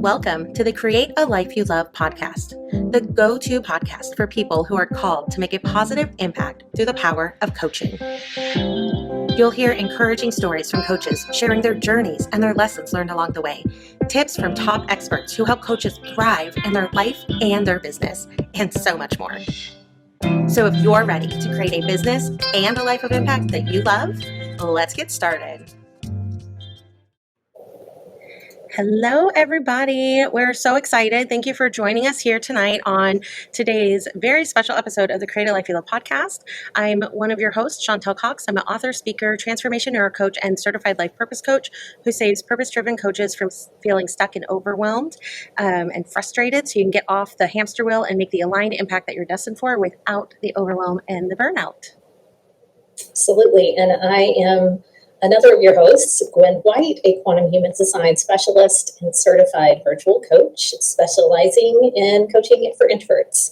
Welcome to the Create a Life You Love podcast, the go-to podcast for people who are called to make a positive impact through the power of coaching. You'll hear encouraging stories from coaches sharing their journeys and their lessons learned along the way, tips from top experts who help coaches thrive in their life and their business, and so much more. So if you're ready to create a business and a life of impact that you love, let's get started. Hello, everybody. We're so excited. Thank you for joining us here tonight on today's very special episode of the Create a Life You Love podcast. I'm one of your hosts, Chantal Cox. I'm an author, speaker, transformation neurocoach, and certified life purpose coach who saves purpose-driven coaches from feeling stuck and overwhelmed and frustrated so you can get off the hamster wheel and make the aligned impact that you're destined for without the overwhelm and the burnout. Absolutely. And I am another of your hosts, Guin White, a quantum human design specialist and certified virtual coach, specializing in coaching for introverts.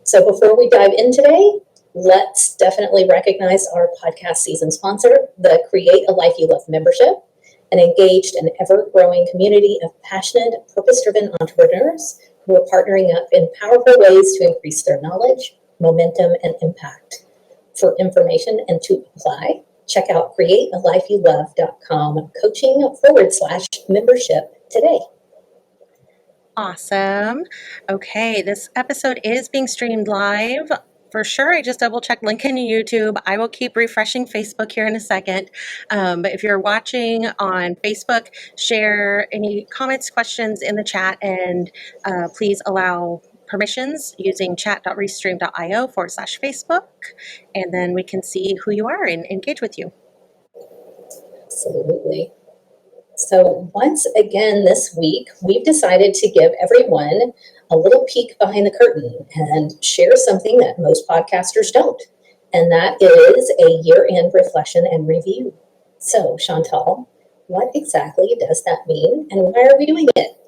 So before we dive in today, let's definitely recognize our podcast season sponsor, the Create a Life You Love membership, an engaged and ever-growing community of passionate, purpose-driven entrepreneurs who are partnering up in powerful ways to increase their knowledge, momentum, and impact. For information and to apply, check out createalifeyoulove.com coaching/membership today. Awesome. Okay, this episode is being streamed live. For sure, I just double-checked link in YouTube. I will keep refreshing Facebook here in a second. But if you're watching on Facebook, share any comments, questions in the chat, and please allow permissions using chat.restream.io/Facebook, and then we can see who you are and engage with you. Absolutely. So once again this week, we've decided to give everyone a little peek behind the curtain and share something that most podcasters don't, and that is a year-end reflection and review. So Chantal, what exactly does that mean, and why are we doing it?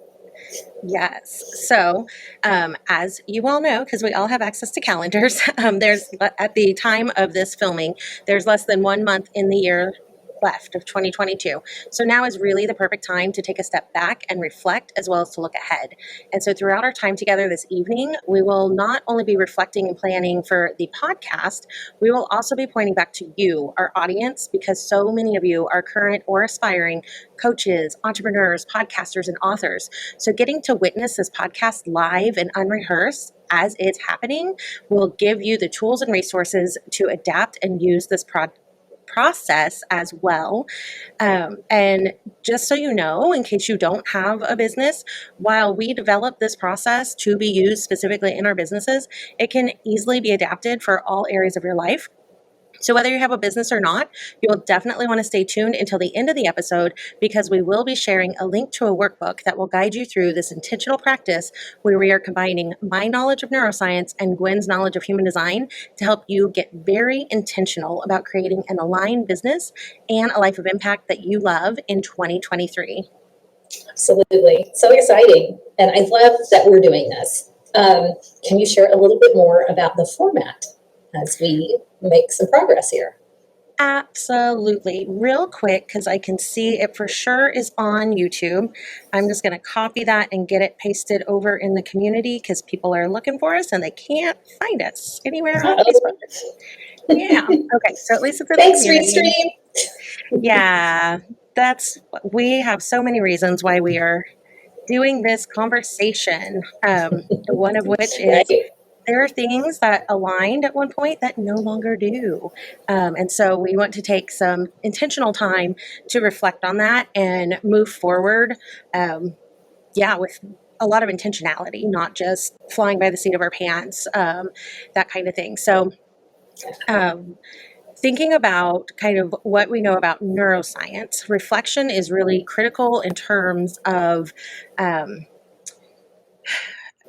Yes. So, as you all know, because we all have access to calendars, there's at the time of this filming, there's less than 1 month in the year left of 2022. So now is really the perfect time to take a step back and reflect as well as to look ahead. And so throughout our time together this evening, we will not only be reflecting and planning for the podcast, we will also be pointing back to you, our audience, because so many of you are current or aspiring coaches, entrepreneurs, podcasters, and authors. So getting to witness this podcast live and unrehearsed as it's happening will give you the tools and resources to adapt and use this process as well. And just so you know, in case you don't have a business, while we develop this process to be used specifically in our businesses, it can easily be adapted for all areas of your life. So whether you have a business or not, you'll definitely want to stay tuned until the end of the episode, because we will be sharing a link to a workbook that will guide you through this intentional practice where we are combining my knowledge of neuroscience and Guin's knowledge of human design to help you get very intentional about creating an aligned business and a life of impact that you love in 2023. Absolutely. So exciting. And I love that we're doing this. Can you share a little bit more about the format as we make some progress here? Absolutely. Real quick, because I can see it for sure is on YouTube. I'm just going to copy that and get it pasted over in the community because people are looking for us and they can't find us anywhere on Facebook. Yeah. Okay. So at least it's in Thanks, the community. Restream. Yeah. We have so many reasons why we are doing this conversation. One of which is there are things that aligned at one point that no longer do. And so we want to take some intentional time to reflect on that and move forward, with a lot of intentionality, not just flying by the seat of our pants, that kind of thing. So thinking about kind of what we know about neuroscience, reflection is really critical in terms of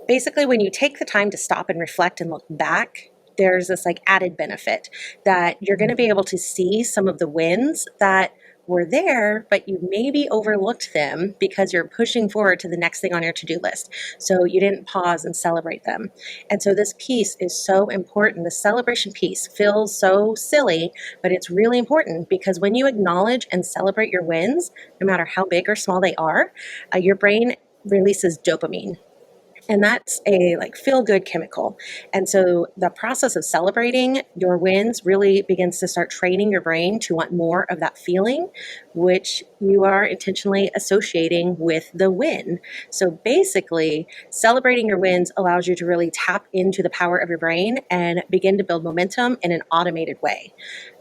basically, when you take the time to stop and reflect and look back, there's this like added benefit that you're going to be able to see some of the wins that were there, but you maybe overlooked them because you're pushing forward to the next thing on your to-do list. So you didn't pause and celebrate them. And so this piece is so important. The celebration piece feels so silly, but it's really important because when you acknowledge and celebrate your wins, no matter how big or small they are, your brain releases dopamine, and that's a like feel good chemical. And so the process of celebrating your wins really begins to start training your brain to want more of that feeling, which you are intentionally associating with the win. So basically, celebrating your wins allows you to really tap into the power of your brain and begin to build momentum in an automated way.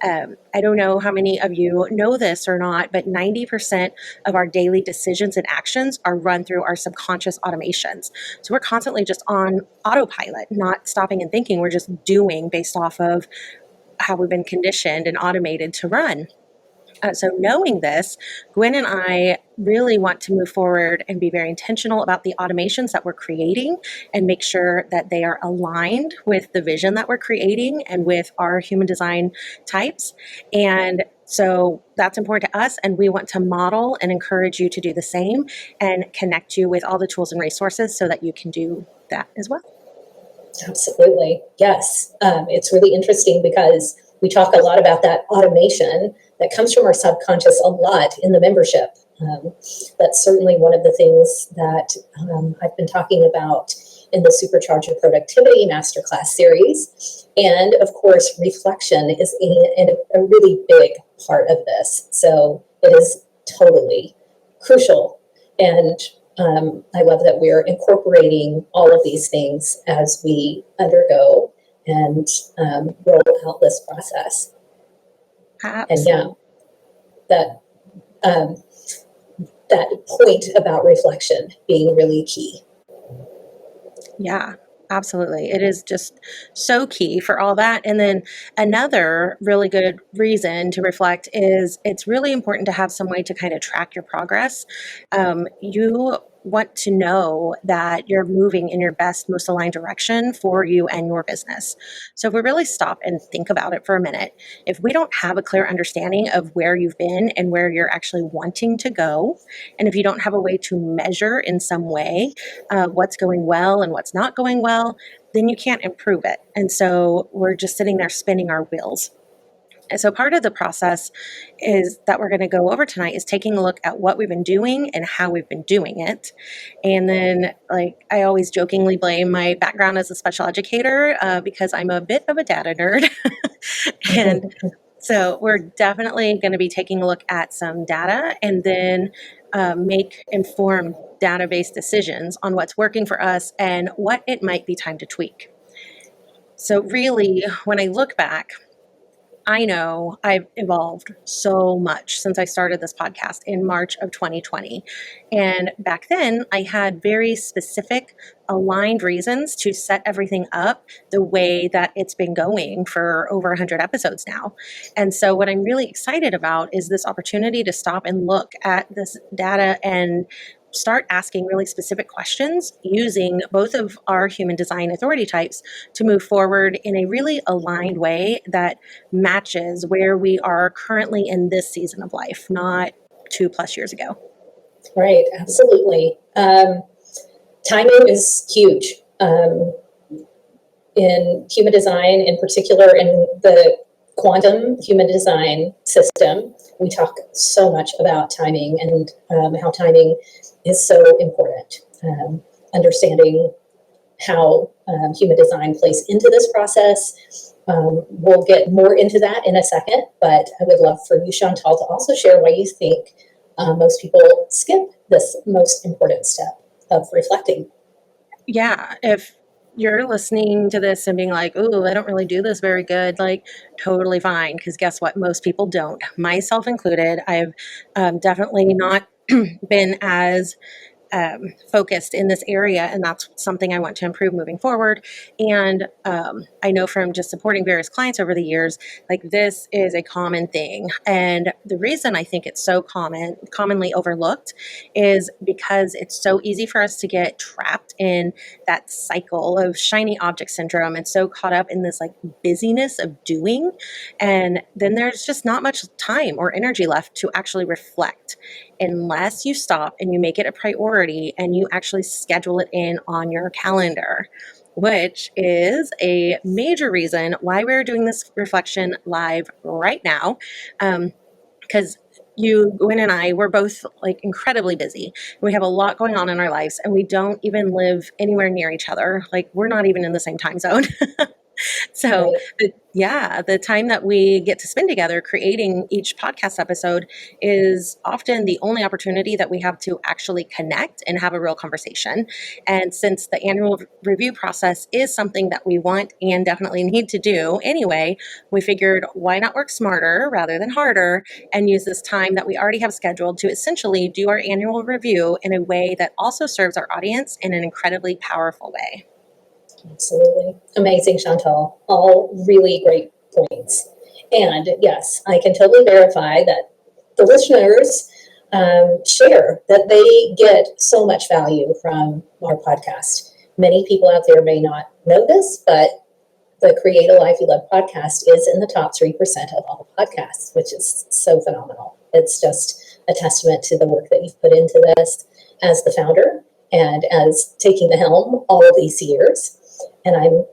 I don't know how many of you know this or not, but 90% of our daily decisions and actions are run through our subconscious automations. So we're constantly just on autopilot, not stopping and thinking. We're just doing based off of how we've been conditioned and automated to run. So knowing this, Gwen and I really want to move forward and be very intentional about the automations that we're creating and make sure that they are aligned with the vision that we're creating and with our human design types. And so that's important to us, and we want to model and encourage you to do the same and connect you with all the tools and resources so that you can do that as well. Absolutely. Yes. It's really interesting because we talk a lot about that automation that comes from our subconscious a lot in the membership. That's certainly one of the things that I've been talking about in the Supercharge Your Productivity Masterclass series. And of course, reflection is a really big part of this. So it is totally crucial. And I love that we're incorporating all of these things as we undergo and roll out this process. Absolutely. And yeah, that point about reflection being really key. Yeah, absolutely. It is just so key for all that. And then another really good reason to reflect is it's really important to have some way to kind of track your progress. You want to know that you're moving in your best, most aligned direction for you and your business. So if we really stop and think about it for a minute, if we don't have a clear understanding of where you've been and where you're actually wanting to go, and if you don't have a way to measure in some way what's going well and what's not going well, then you can't improve it. And so we're just sitting there spinning our wheels. And so part of the process is that we're going to go over tonight is taking a look at what we've been doing and how we've been doing it. And then, like, I always jokingly blame my background as a special educator because I'm a bit of a data nerd. And so we're definitely going to be taking a look at some data and then make informed data-based decisions on what's working for us and what it might be time to tweak. So really, when I look back, I know I've evolved so much since I started this podcast in March of 2020. And back then, I had very specific, aligned reasons to set everything up the way that it's been going for over 100 episodes now. And so, what I'm really excited about is this opportunity to stop and look at this data and start asking really specific questions using both of our human design authority types to move forward in a really aligned way that matches where we are currently in this season of life, not 2+ years ago. Right, absolutely. Timing is huge in human design, in particular in the quantum human design system. We talk so much about timing and how timing is so important. Understanding how human design plays into this process. We'll get more into that in a second, but I would love for you, Chantal, to also share why you think most people skip this most important step of reflecting. Yeah, if you're listening to this and being like, "Ooh, I don't really do this very good," like, totally fine, because guess what? Most people don't, myself included. I've definitely not been as focused in this area, and that's something I want to improve moving forward. And I know from just supporting various clients over the years, like this is a common thing. And the reason I think it's so commonly overlooked is because it's so easy for us to get trapped in that cycle of shiny object syndrome and so caught up in this like busyness of doing. And then there's just not much time or energy left to actually reflect unless you stop and you make it a priority and you actually schedule it in on your calendar, which is a major reason why we're doing this reflection live right now. Because you, Gwen, and I, we're both like incredibly busy. We have a lot going on in our lives, and we don't even live anywhere near each other. Like, we're not even in the same time zone. So, Right. the time that we get to spend together creating each podcast episode is often the only opportunity that we have to actually connect and have a real conversation. And since the annual review process is something that we want and definitely need to do anyway, we figured why not work smarter rather than harder and use this time that we already have scheduled to essentially do our annual review in a way that also serves our audience in an incredibly powerful way. Absolutely. Amazing, Chantal. All really great points. And yes, I can totally verify that the listeners share that they get so much value from our podcast. Many people out there may not know this, but the Create a Life You Love podcast is in the top 3% of all podcasts, which is so phenomenal. It's just a testament to the work that you've put into this as the founder and as taking the helm all of these years. And I'm,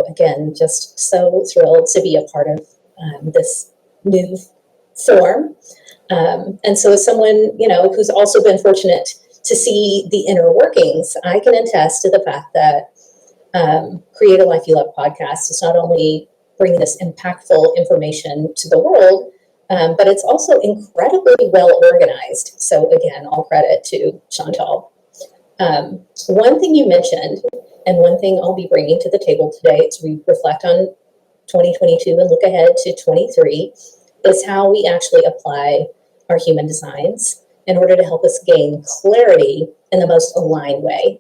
again, just so thrilled to be a part of this new form. And so as someone, who's also been fortunate to see the inner workings, I can attest to the fact that Create a Life You Love podcast is not only bringing this impactful information to the world, but it's also incredibly well organized. So again, all credit to Chantal. One thing you mentioned, and one thing I'll be bringing to the table today as we reflect on 2022 and look ahead to 23, is how we actually apply our human designs in order to help us gain clarity in the most aligned way.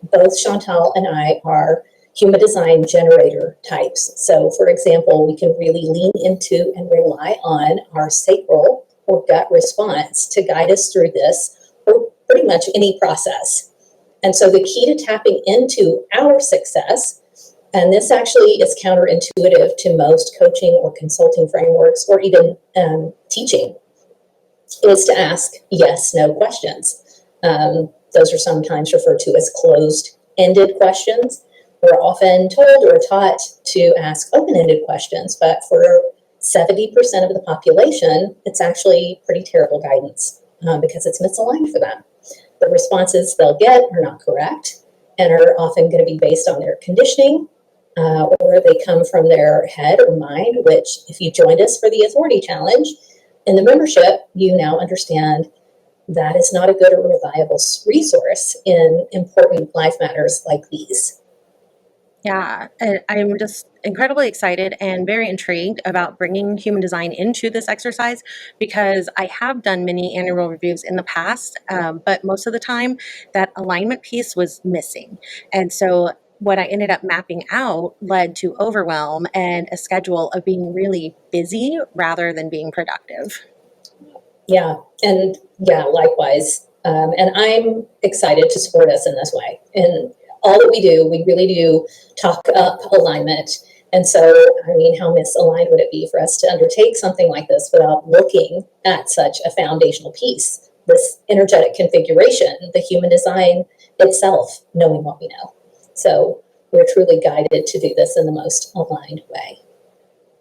Both Chantal and I are human design generator types. So, for example, we can really lean into and rely on our sacral or gut response to guide us through this or pretty much any process. And so the key to tapping into our success, and this actually is counterintuitive to most coaching or consulting frameworks or even teaching, is to ask yes/no questions. Those are sometimes referred to as closed-ended questions. We're often told or taught to ask open-ended questions, but for 70% of the population, it's actually pretty terrible guidance because it's misaligned for them. The responses they'll get are not correct and are often going to be based on their conditioning or they come from their head or mind, which if you joined us for the Authority Challenge in the membership, you now understand that is not a good or reliable resource in important life matters like these. Yeah, I'm just incredibly excited and very intrigued about bringing human design into this exercise because I have done many annual reviews in the past, but most of the time that alignment piece was missing. And so what I ended up mapping out led to overwhelm and a schedule of being really busy rather than being productive. Yeah, and yeah, likewise. And I'm excited to support us in this way. And all that we do, we really do talk up alignment. And so, I mean, how misaligned would it be for us to undertake something like this without looking at such a foundational piece, this energetic configuration, the human design itself, knowing what we know. So we're truly guided to do this in the most aligned way.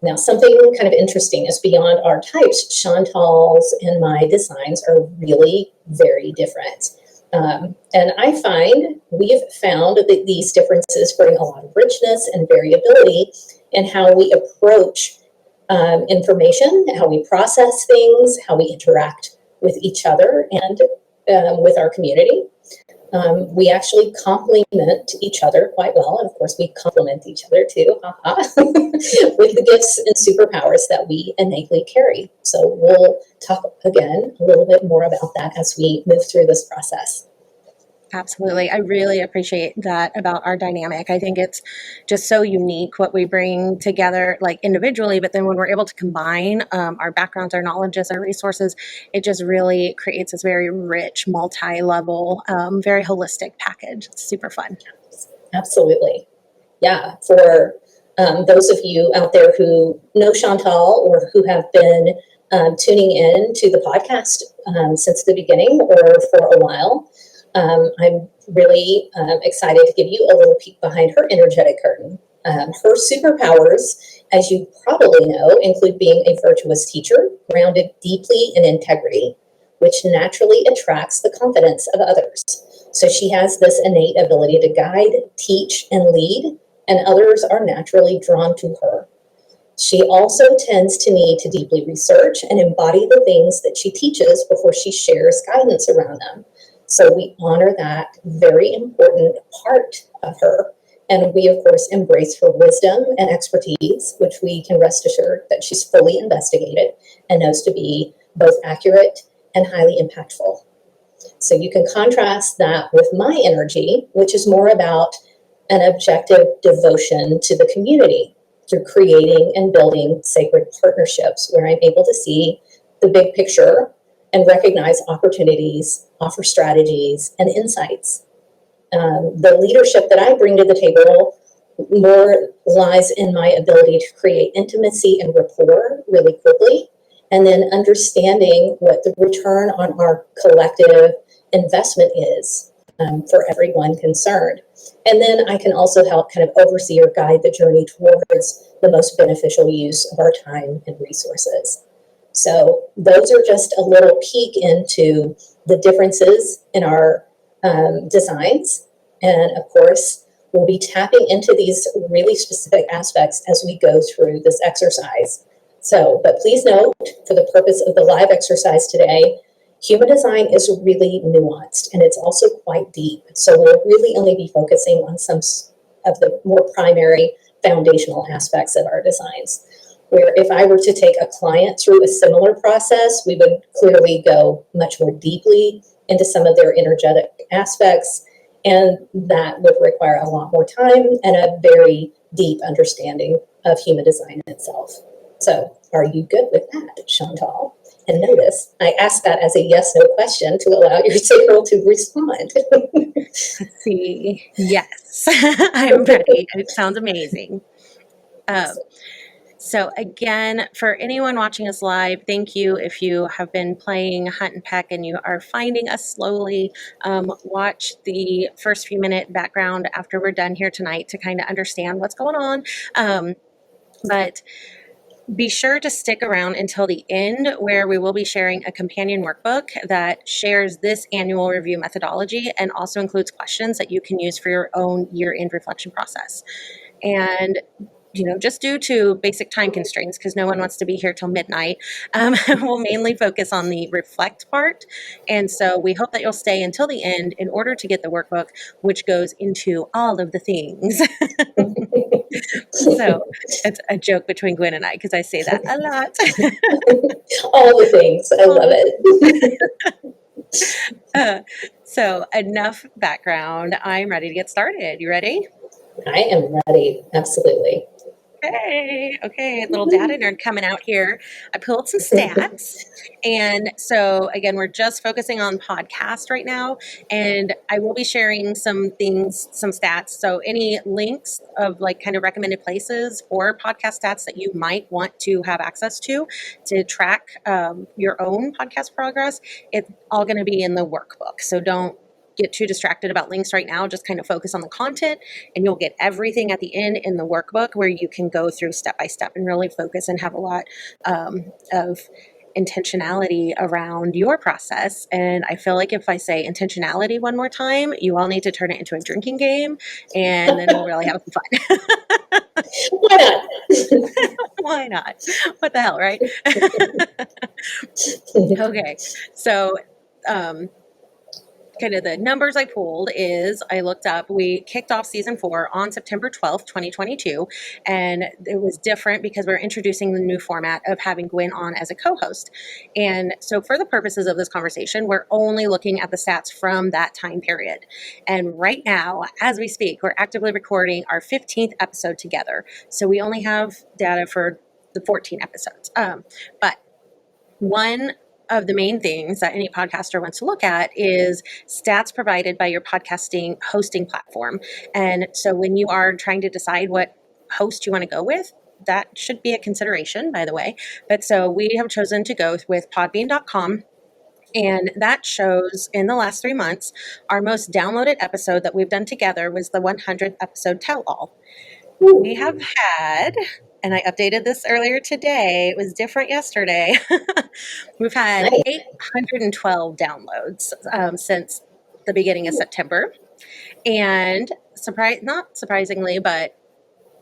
Now, something kind of interesting is beyond our types, Chantal's and my designs are really very different. And I find we've found that these differences bring a lot of richness and variability in how we approach information, how we process things, how we interact with each other and with our community. We actually complement each other quite well. And of course, we complement each other too, with the gifts and superpowers that we innately carry. So we'll talk again a little bit more about that as we move through this process. Absolutely. I really appreciate that about our dynamic. I think it's just so unique what we bring together, like individually, but then when we're able to combine our backgrounds, our knowledges, our resources, it just really creates this very rich, multi level, very holistic package. It's super fun. Absolutely. Yeah. For those of you out there who know Chantal or who have been tuning in to the podcast since the beginning or for a while, I'm really excited to give you a little peek behind her energetic curtain. Her superpowers, as you probably know, include being a virtuous teacher, grounded deeply in integrity, which naturally attracts the confidence of others. So she has this innate ability to guide, teach, and lead, and others are naturally drawn to her. She also tends to need to deeply research and embody the things that she teaches before she shares guidance around them. So we honor that very important part of her. And we, of course, embrace her wisdom and expertise, which we can rest assured that she's fully investigated and knows to be both accurate and highly impactful. So you can contrast that with my energy, which is more about an objective devotion to the community through creating and building sacred partnerships where I'm able to see the big picture and recognize opportunities, offer strategies, and insights. The leadership that I bring to the table more lies in my ability to create intimacy and rapport really quickly, and then understanding what the return on our collective investment is for everyone concerned. And then I can also help kind of oversee or guide the journey towards the most beneficial use of our time and resources. So those are just a little peek into the differences in our designs. And of course, we'll be tapping into these really specific aspects as we go through this exercise. So, but please note, for the purpose of the live exercise today, human design is really nuanced and it's also quite deep. So we'll really only be focusing on some of the more primary foundational aspects of our designs. Where if I were to take a client through a similar process, we would clearly go much more deeply into some of their energetic aspects, and that would require a lot more time and a very deep understanding of human design itself. So are you good with that, Chantal? And notice, I asked that as a yes/no question to allow your sacral to respond. Let's see. Yes, I'm ready. It sounds amazing. So again, for anyone watching us live, thank you. If you have been playing Hunt and Peck and you are finding us slowly, watch the first few minute background after we're done here tonight to kind of understand what's going on. But be sure to stick around until the end, where we will be sharing a companion workbook that shares this annual review methodology and also includes questions that you can use for your own year-end reflection process. And just due to basic time constraints, because no one wants to be here till midnight, we'll mainly focus on the reflect part. And so we hope that you'll stay until the end in order to get the workbook, which goes into all of the things. So it's a joke between Gwen and I, because I say that a lot. All the things. I love it. So enough background. I'm ready to get started. You ready? I am ready. Absolutely. Okay, little data nerd coming out here. I pulled some stats. And so, again, we're just focusing on podcast right now. And I will be sharing some things, some stats. So, any links of kind of recommended places or podcast stats that you might want to have access to track your own podcast progress, it's all going to be in the workbook. So, don't get too distracted about links right now. Just kind of focus on the content, and you'll get everything at the end in the workbook where you can go through step by step and really focus and have a lot of intentionality around your process. And I feel like if I say intentionality one more time, you all need to turn it into a drinking game, and then we'll really have some fun. Why not? Why not? What the hell, right? Okay, so kind of the numbers I pulled is I looked up, we kicked off season 4 on September 12th, 2022. And it was different because we're introducing the new format of having Guin on as a co-host. And so for the purposes of this conversation, we're only looking at the stats from that time period. And right now, as we speak, we're actively recording our 15th episode together. So we only have data for the 14 episodes. But one of the main things that any podcaster wants to look at is stats provided by your podcasting hosting platform. And so when you are trying to decide what host you want to go with, that should be a consideration, by the way. But so we have chosen to go with podbean.com. And that shows in the last 3 months, our most downloaded episode that we've done together was the 100th episode Tell All. We have had, and I updated this earlier today, it was different yesterday. We've had Nice. 812 downloads since the beginning of September. And not surprisingly, but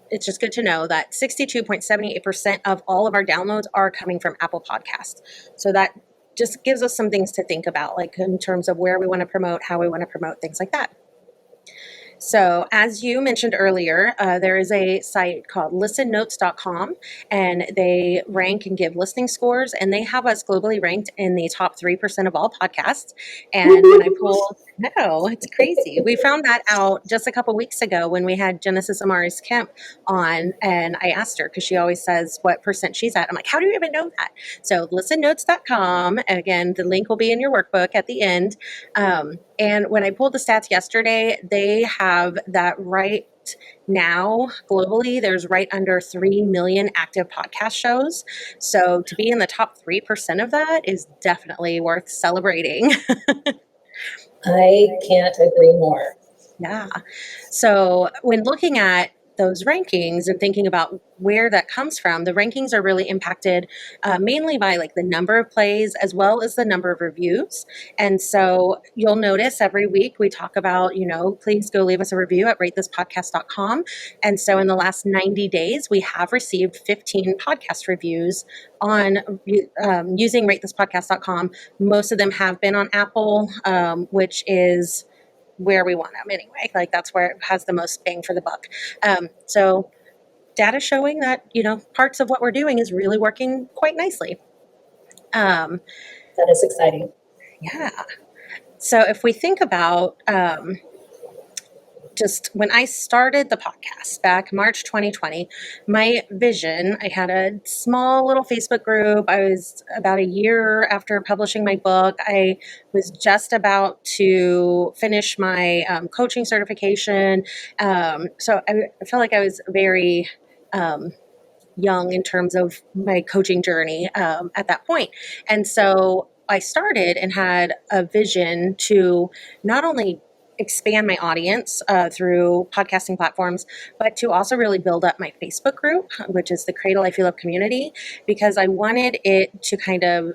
it's just good to know that 62.78% of all of our downloads are coming from Apple Podcasts. So that just gives us some things to think about, like in terms of where we want to promote, how we want to promote, things like that. So as you mentioned earlier, there is a site called listennotes.com, and they rank and give listening scores, and they have us globally ranked in the top 3% of all podcasts. And when I pulled, no, it's crazy. We found that out just a couple weeks ago when we had Genesis Amaris Kemp on, and I asked her, because she always says what percent she's at. I'm like, how do you even know that? So listennotes.com, again, the link will be in your workbook at the end. And when I pulled the stats yesterday, they have that right now globally, there's right under 3 million active podcast shows. So to be in the top 3% of that is definitely worth celebrating. I can't agree more. Yeah. So when looking at those rankings and thinking about where that comes from, the rankings are really impacted mainly by like the number of plays as well as the number of reviews. And so you'll notice every week we talk about, please go leave us a review at ratethispodcast.com. And so in the last 90 days, we have received 15 podcast reviews on using ratethispodcast.com. Most of them have been on Apple, which is where we want them anyway. Like that's where it has the most bang for the buck. So data showing that, parts of what we're doing is really working quite nicely. That is exciting. Yeah. So if we think about just when I started the podcast back March 2020, my vision, I had a small little Facebook group. I was about a year after publishing my book. I was just about to finish my coaching certification. So I felt like I was very young in terms of my coaching journey at that point. And so I started and had a vision to not only expand my audience through podcasting platforms, but to also really build up my Facebook group, which is the Cradle I Feel Up community, because I wanted it to kind of,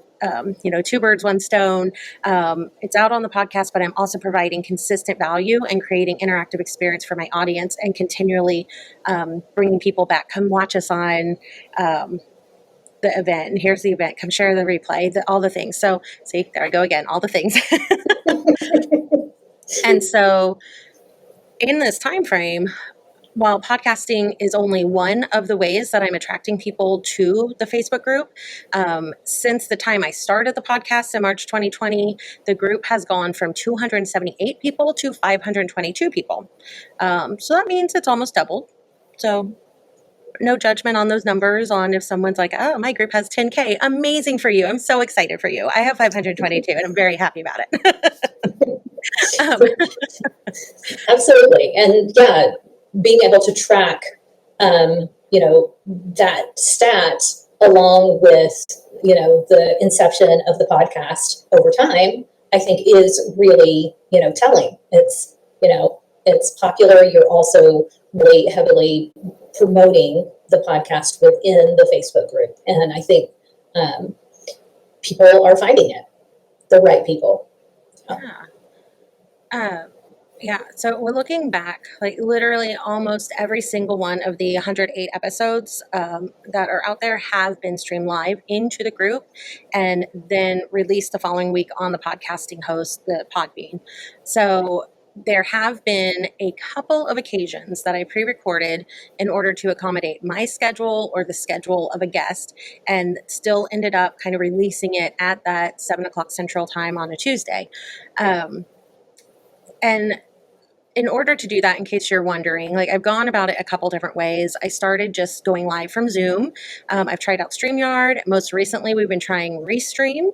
two birds, one stone. It's out on the podcast, but I'm also providing consistent value and creating interactive experience for my audience and continually bringing people back. Come watch us on the event, and here's the event. Come share the replay, all the things. So see, there I go again, all the things. And so in this time frame, while podcasting is only one of the ways that I'm attracting people to the Facebook group, since the time I started the podcast in March 2020, the group has gone from 278 people to 522 people. So that means it's almost doubled. So no judgment on those numbers on if someone's like, oh, my group has 10K. Amazing for you. I'm so excited for you. I have 522 and I'm very happy about it. Absolutely. And yeah, being able to track, that stat along with, the inception of the podcast over time, I think is really, telling. It's popular. You're also really heavily promoting the podcast within the Facebook group. And I think people are finding it, the right people. Yeah, so we're looking back, like literally almost every single one of the 108 episodes that are out there have been streamed live into the group and then released the following week on the podcasting host, the Podbean. So there have been a couple of occasions that I pre-recorded in order to accommodate my schedule or the schedule of a guest, and still ended up kind of releasing it at that 7 o'clock Central Time on a Tuesday. And in order to do that, in case you're wondering, like I've gone about it a couple different ways. I started just going live from Zoom. I've tried out StreamYard. Most recently, we've been trying Restream.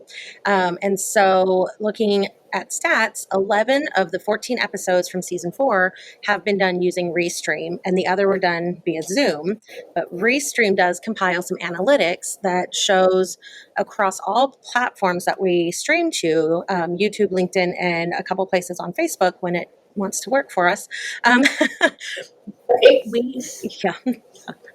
And so looking at stats, 11 of the 14 episodes from season 4 have been done using Restream, and the other were done via Zoom. But Restream does compile some analytics that shows across all platforms that we stream to, YouTube, LinkedIn, and a couple places on Facebook when it wants to work for us. Um, Right? yeah,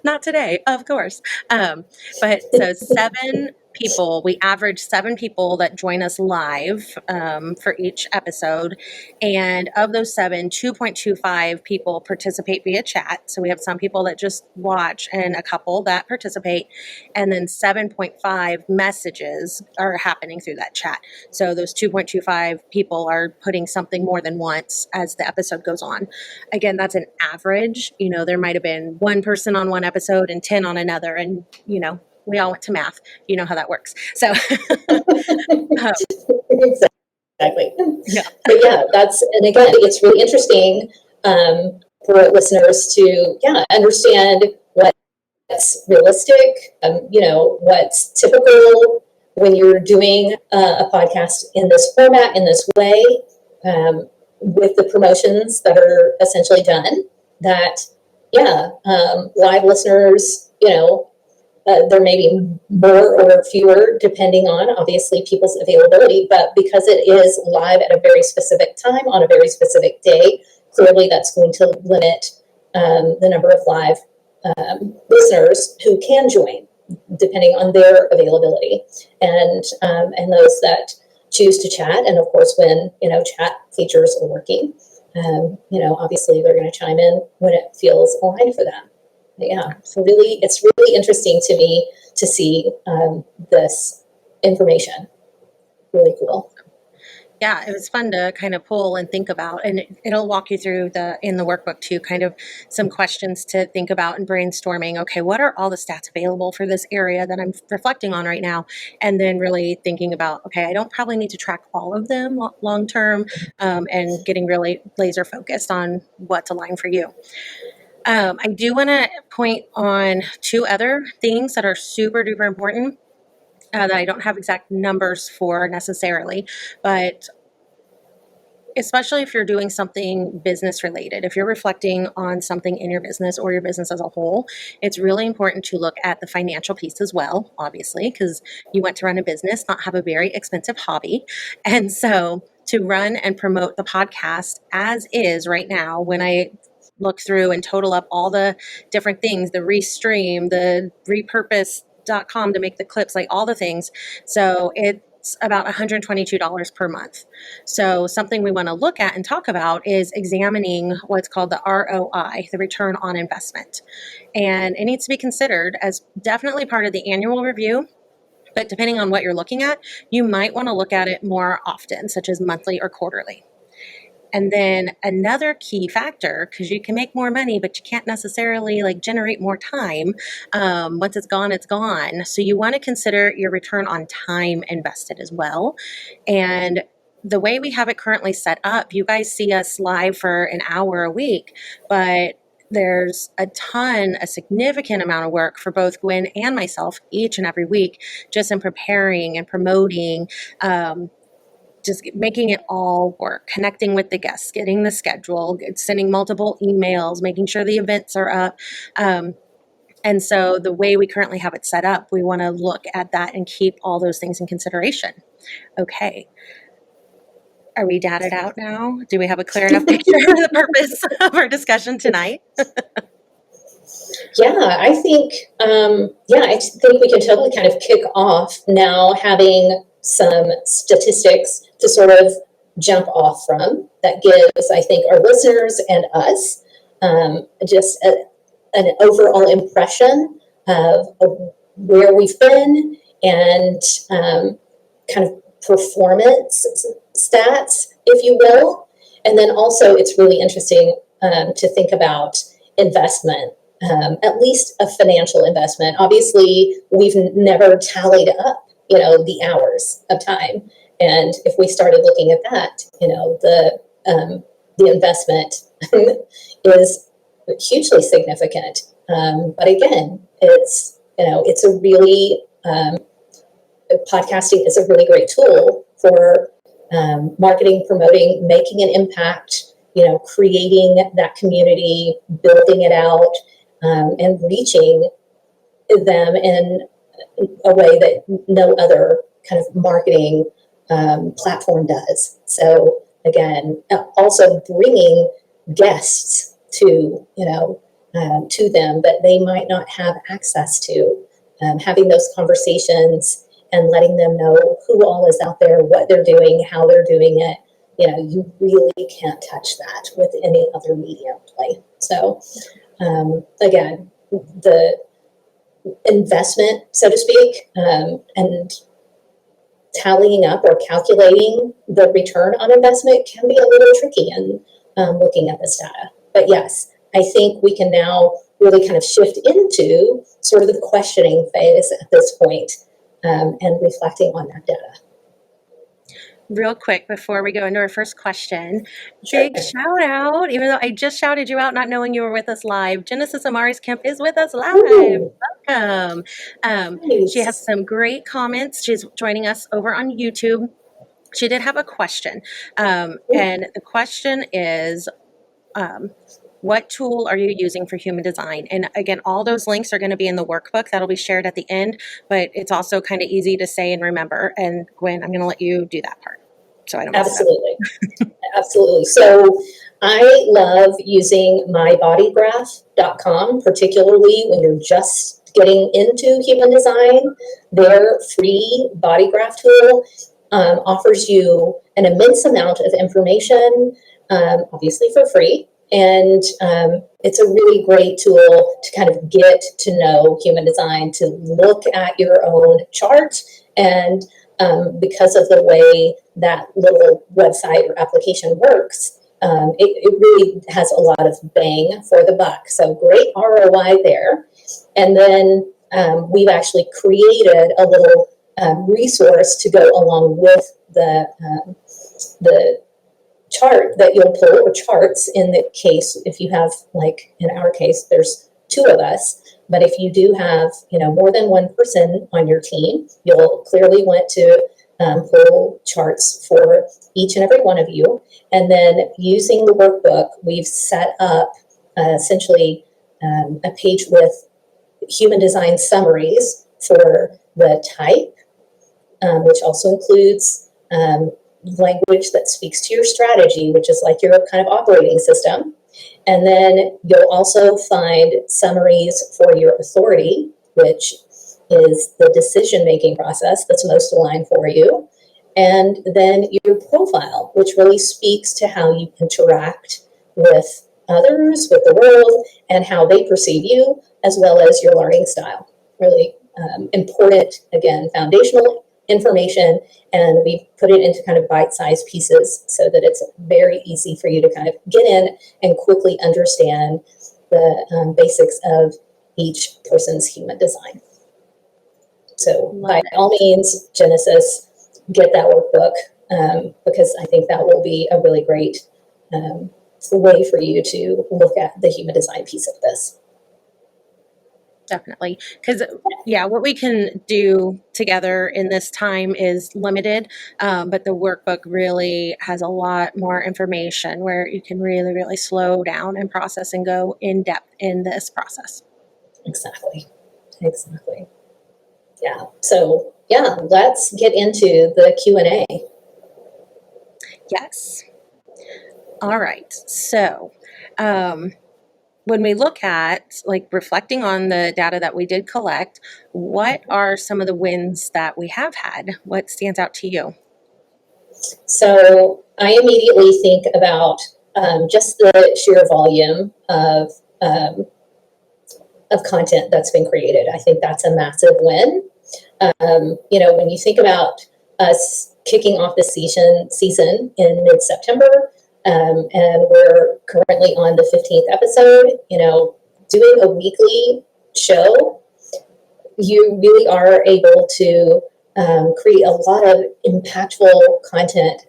not today, of course. But so 7 people, we average 7 people that join us live for each episode. And of those 7, 2.25 people participate via chat. So we have some people that just watch and a couple that participate. And then 7.5 messages are happening through that chat. So those 2.25 people are putting something more than once as the episode goes on. Again, that's an average. There might have been one person on one episode and 10 on another. And, we all went to math. You know how that works. So, Exactly. yeah. But yeah, and again, it's really interesting for listeners to, understand what's realistic, what's typical when you're doing a podcast in this format, in this way, with the promotions that are essentially done. That, live listeners, there may be more or fewer depending on obviously people's availability, but because it is live at a very specific time on a very specific day, clearly that's going to limit the number of live listeners who can join depending on their availability, and those that choose to chat. And of course, when chat features are working, obviously they're going to chime in when it feels aligned for them. Yeah, so really, it's really interesting to me to see this information. Really cool. Yeah, it was fun to kind of pull and think about, and it'll walk you through in the workbook too, kind of some questions to think about and brainstorming. Okay, what are all the stats available for this area that I'm reflecting on right now? And then really thinking about, okay, I don't probably need to track all of them long term, and getting really laser focused on what's aligned for you. I do want to point on 2 other things that are super duper important that I don't have exact numbers for necessarily, but especially if you're doing something business related, if you're reflecting on something in your business or your business as a whole, it's really important to look at the financial piece as well, obviously, because you want to run a business, not have a very expensive hobby. And so to run and promote the podcast as is right now, when I look through and total up all the different things, the restream, the repurpose.com to make the clips, like all the things. So it's about $122 per month. So something we want to look at and talk about is examining what's called the ROI, the return on investment. And it needs to be considered as definitely part of the annual review. But depending on what you're looking at, you might want to look at it more often, such as monthly or quarterly. And then another key factor, because you can make more money, but you can't necessarily generate more time. Once it's gone, it's gone. So you want to consider your return on time invested as well. And the way we have it currently set up, you guys see us live for an hour a week, but there's a significant amount of work for both Gwen and myself each and every week, just in preparing and promoting, just making it all work, connecting with the guests, getting the schedule, sending multiple emails, making sure the events are up. And so the way we currently have it set up, we want to look at that and keep all those things in consideration. Okay. Are we datted out now? Do we have a clear enough picture of the purpose of our discussion tonight? I think we can totally kind of kick off now, having some statistics to sort of jump off from, that gives, I think, our listeners and us just an overall impression of where we've been and kind of performance stats, if you will. And then also, it's really interesting to think about investment, at least a financial investment. Obviously, we've never tallied up, the hours of time. And if we started looking at that, the investment is hugely significant. But again, it's a really podcasting is a really great tool for marketing, promoting, making an impact, creating that community, building it out, and reaching them in a way that no other kind of marketing platform does. So again, also bringing guests to to them that they might not have access to, having those conversations and letting them know who all is out there, what they're doing, how they're doing it. You really can't touch that with any other media play. So again, the investment, so to speak, and tallying up or calculating the return on investment can be a little tricky in looking at this data. But yes, I think we can now really kind of shift into sort of the questioning phase at this point, and reflecting on that data. Real quick before we go into our first question, Sure. big shout out, even though I just shouted you out not knowing you were with us live, Genesis Amari's Kemp is with us live. Ooh, Welcome. She has nice. some great comments. She's joining us over on YouTube. She did have a question, and the question is, what tool are you using for human design? And again, all those links are going to be in the workbook that'll be shared at the end, but it's also kind of easy to say and remember. And Gwen, I'm going to let you do that part so I don't mess it up. Absolutely. Absolutely. So I love using mybodygraph.com, particularly when you're just getting into human design. Their free body graph tool offers you an immense amount of information, obviously for free. And it's a really great tool to kind of get to know human design, to look at your own chart. And because of the way that little website or application works, it really has a lot of bang for the buck. So great ROI there. And then we've actually created a little resource to go along with the chart that you'll pull, or charts in the case, if you have, like in our case, there's two of us. But if you do have, more than one person on your team, you'll clearly want to pull charts for each and every one of you. And then using the workbook, we've set up essentially a page with human design summaries for the type, which also includes language that speaks to your strategy, which is like your kind of operating system. And then you'll also find summaries for your authority, which is the decision-making process that's most aligned for you. And then your profile, which really speaks to how you interact with others, with the world, and how they perceive you, as well as your learning style. Really important, again, foundational information, and we've put it into kind of bite-sized pieces so that it's very easy for you to kind of get in and quickly understand the basics of each person's human design. So by all means, Genesis, get that workbook, because I think that will be a really great way for you to look at the human design piece of this. Definitely. Because, what we can do together in this time is limited, but the workbook really has a lot more information where you can really, really slow down and process and go in depth in this process. Exactly. Yeah. So, let's get into the Q&A. Yes. All right. So, when we look at reflecting on the data that we did collect, what are some of the wins that we have had? What stands out to you? So I immediately think about just the sheer volume of content that's been created. I think that's a massive win. When you think about us kicking off the season in mid-September, and we're currently on the 15th episode, doing a weekly show, you really are able to create a lot of impactful content,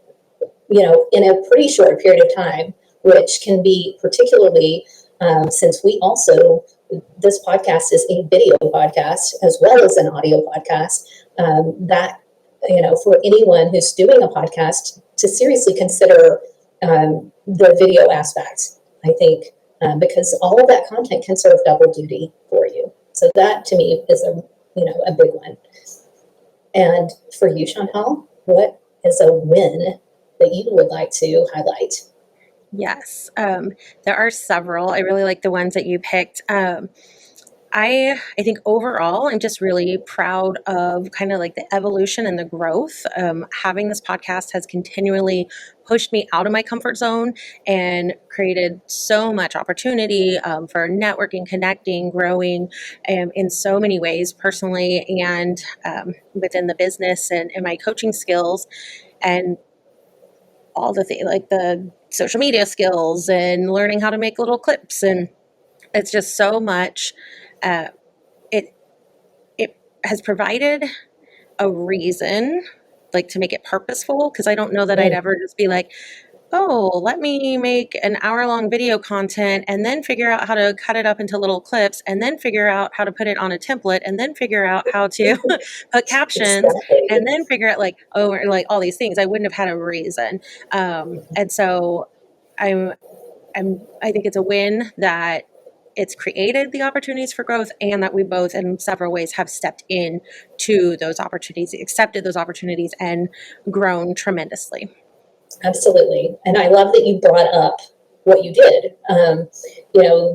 in a pretty short period of time, which can be particularly since this podcast is a video podcast as well as an audio podcast, that, for anyone who's doing a podcast to seriously consider the video aspect, I think, because all of that content can serve double duty for you. So that to me is a big one. And for you, Chantal, what is a win that you would like to highlight? Yes, there are several. I really like the ones that you picked. I think overall, I'm just really proud of kind of like the evolution and the growth. Having this podcast has continually pushed me out of my comfort zone and created so much opportunity for networking, connecting, growing in so many ways, personally and within the business and in my coaching skills. And all the things like the social media skills and learning how to make little clips, and it's just so much. Uh, it it has provided a reason, like to make it purposeful, because I don't know that I'd ever just be like, oh, let me make an hour-long video content and then figure out how to cut it up into little clips and then figure out how to put it on a template and then figure out how to put captions and then figure out like all these things. I wouldn't have had a reason. And so I think it's a win that it's created the opportunities for growth, and that we both in several ways have stepped in to those opportunities, accepted those opportunities, and grown tremendously. Absolutely. And I love that you brought up what you did.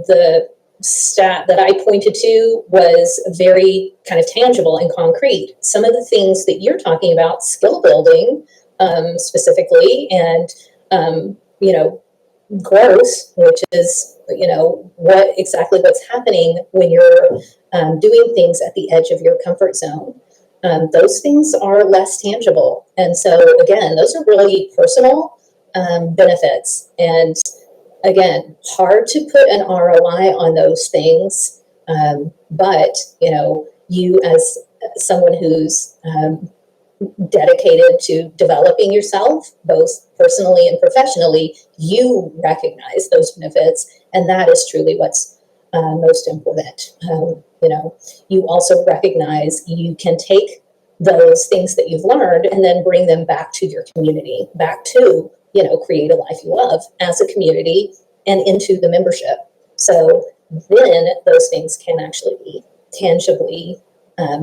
The stat that I pointed to was very kind of tangible and concrete. Some of the things that you're talking about, skill building specifically, and, growth, which is, what's happening when you're doing things at the edge of your comfort zone. Those things are less tangible. And so, again, those are really personal benefits. And again, hard to put an ROI on those things. But, you as someone who's dedicated to developing yourself, both personally and professionally, you recognize those benefits. And that is truly what's most important. You also recognize you can take those things that you've learned and then bring them back to your community, back to, create a life you love as a community and into the membership. So then those things can actually be tangibly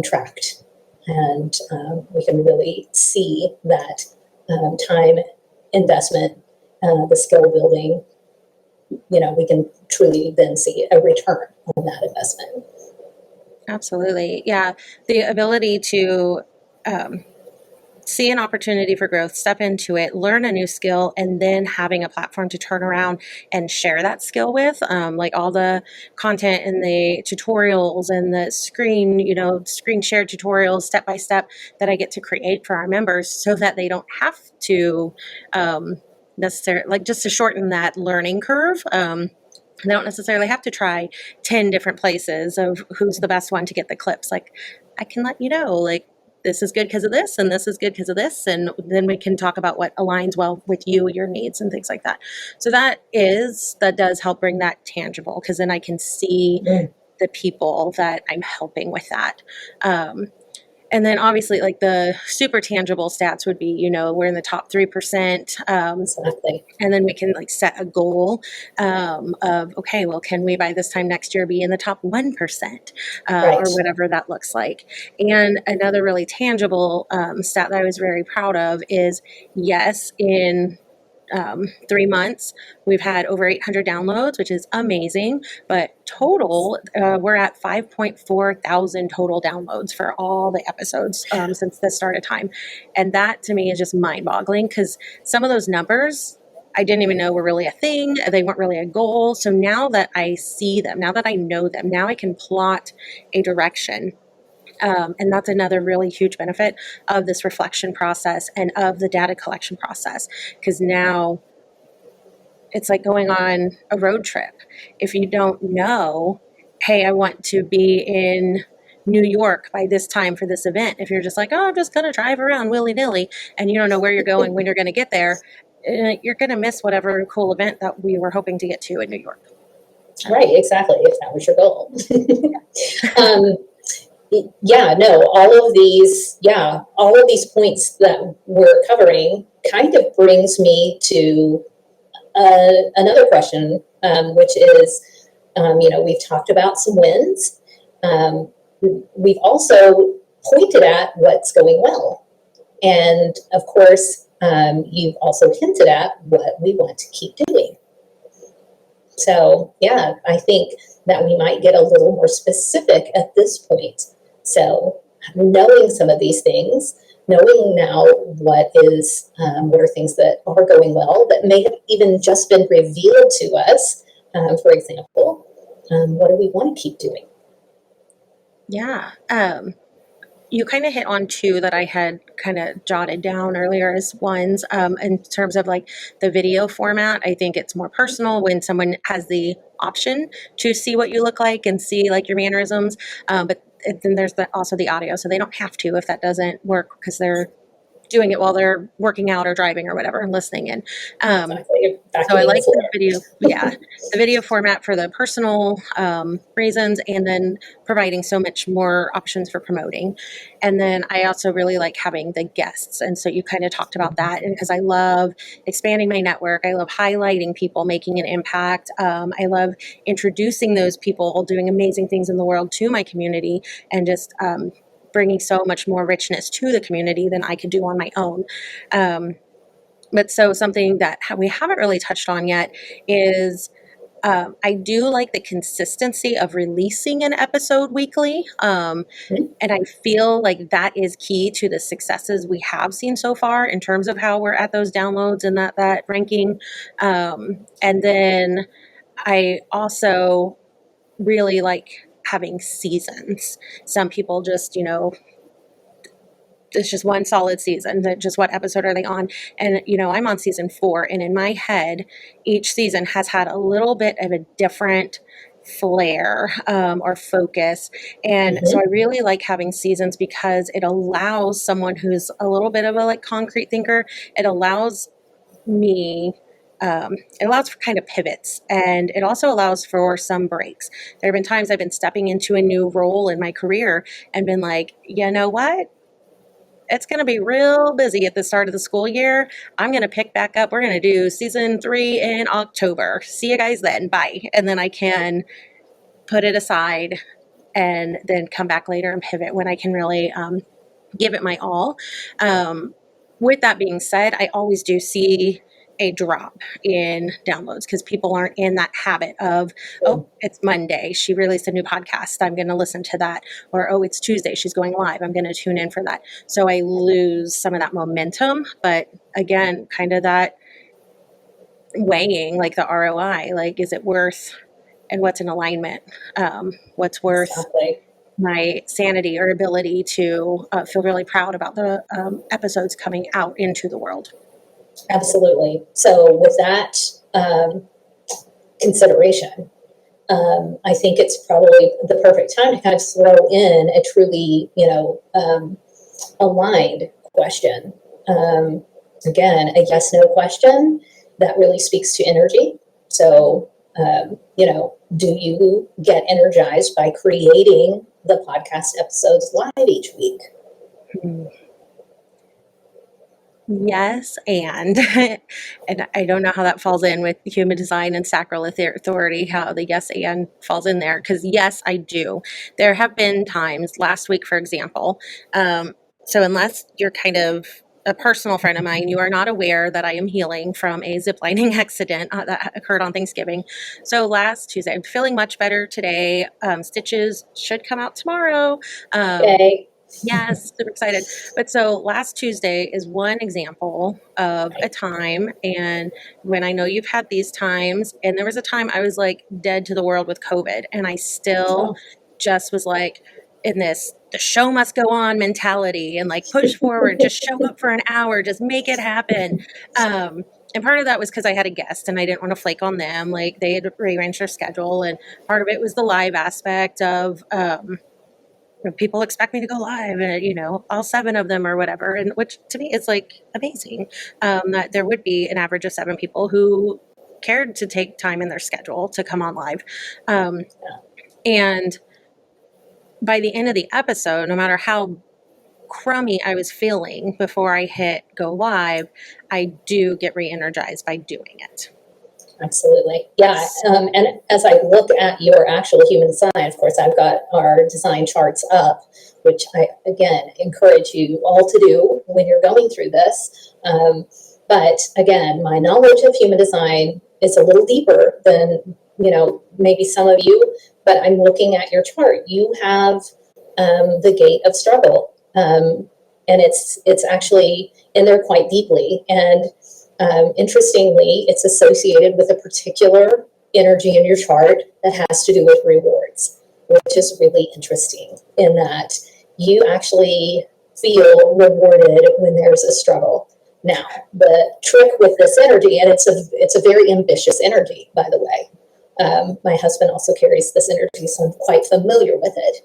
tracked. And we can really see that time investment, the skill building, we can truly then see a return on that investment. Absolutely. Yeah. The ability to see an opportunity for growth, step into it, learn a new skill, and then having a platform to turn around and share that skill with, like all the content and the tutorials and the screen shared tutorials, step by step, that I get to create for our members so that they don't have to necessarily, like, just to shorten that learning curve. They don't necessarily have to try 10 different places of who's the best one to get the clips. Like, I can let you know, like, this is good because of this, and this is good because of this, and then we can talk about what aligns well with you, your needs, and things like that. So that does help bring that tangible, because then I can see the people that I'm helping with that. And then obviously, like, the super tangible stats would be, we're in the top 3%. Exactly. And then we can like set a goal of, okay, well, can we by this time next year be in the top 1%, Right. or whatever that looks like. And another really tangible stat that I was very proud of is, yes, in 3 months, we've had over 800 downloads, which is amazing. But total, we're at 5.4 thousand total downloads for all the episodes since the start of time. And that to me is just mind boggling, because some of those numbers I didn't even know were really a thing. They weren't really a goal. So now that I see them, now that I know them, now I can plot a direction. And that's another really huge benefit of this reflection process and of the data collection process, because now it's like going on a road trip. If you don't know, hey, I want to be in New York by this time for this event, if you're just like, oh, I'm just going to drive around willy nilly, and you don't know where you're going, when you're going to get there, you're going to miss whatever cool event that we were hoping to get to in New York. Right, exactly, if that was your goal. All of these points that we're covering kind of brings me to another question, which is, we've talked about some wins. We've also pointed at what's going well. And of course, you've also hinted at what we want to keep doing. So, yeah, I think that we might get a little more specific at this point. So, knowing some of these things, knowing now what are things that are going well that may have even just been revealed to us, for example, what do we want to keep doing? Yeah. You kind of hit on two that I had kind of jotted down earlier as ones, in terms of like the video format. I think it's more personal when someone has the option to see what you look like and see like your mannerisms. But then there's also the audio, so they don't have to if that doesn't work, because they're doing it while they're working out or driving or whatever and listening in. Exactly. So I like the video, the video format for the personal reasons, and then providing so much more options for promoting. And then I also really like having the guests. And so you kind of talked about that, and because I love expanding my network, I love highlighting people making an impact. I love introducing those people doing amazing things in the world to my community, and just bringing so much more richness to the community than I could do on my own. But so something that we haven't really touched on yet is I do like the consistency of releasing an episode weekly. And I feel like that is key to the successes we have seen so far in terms of how we're at those downloads and that ranking. And then I also really like having seasons. Some people just, it's just one solid season. That just, what episode are they on? And I'm on season 4, and in my head, each season has had a little bit of a different flair or focus. And so I really like having seasons, because it allows someone who's a little bit of a concrete thinker, it allows me it allows for kind of pivots, and it also allows for some breaks. There have been times I've been stepping into a new role in my career and been like, you know what? It's going to be real busy at the start of the school year. I'm going to pick back up. We're going to do season 3 in October. See you guys then. Bye. And then I can put it aside and then come back later and pivot when I can really give it my all. With that being said, I always do see a drop in downloads, because people aren't in that habit of, oh, it's Monday, she released a new podcast, I'm going to listen to that. Or, oh, it's Tuesday, she's going live, I'm going to tune in for that. So I lose some of that momentum. But again, kind of that weighing, like the ROI, like, is it worth, and what's in alignment? What's worth my sanity or ability to feel really proud about the episodes coming out into the world? Absolutely. So with that consideration, I think it's probably the perfect time to kind of throw in a truly, aligned question. Again, a yes/no question that really speaks to energy. So, do you get energized by creating the podcast episodes live each week? Yes, and and I don't know how that falls in with human design and sacral authority, how the yes and falls in there, because yes, I do. There have been times, last week, for example, so unless you're kind of a personal friend of mine. You are not aware that I am healing from a ziplining accident that occurred on Thanksgiving. So last Tuesday, I'm feeling much better today. Stitches should come out tomorrow. Okay. Yes, super excited. But so last Tuesday is one example of a time. And when I know you've had these times, and there was a time I was like dead to the world with COVID, and I still Oh, just was like in this the show must go on mentality and like push forward, just show up for an hour, just make it happen. And part of that was because I had a guest and I didn't want to flake on them. Like they had rearranged their schedule, and part of it was the live aspect of people expect me to go live, and all 7 of them or whatever, and which to me is like amazing, that there would be an average of 7 people who cared to take time in their schedule to come on live. um, and by the end of the episode, no matter how crummy I was feeling before I hit go live, I do get re-energized by doing it. absolutely. Yeah. And as I look at your actual human design, of course, I've got our design charts up, which I, again, encourage you all to do when you're going through this. But again, my knowledge of human design is a little deeper than, maybe some of you, but I'm looking at your chart. You have the gate of struggle. And it's actually in there quite deeply. And interestingly, it's associated with a particular energy in your chart that has to do with rewards, which is really interesting in that you actually feel rewarded when there's a struggle. Now, the trick with this energy, and it's a very ambitious energy, by the way. My husband also carries this energy, so I'm quite familiar with it.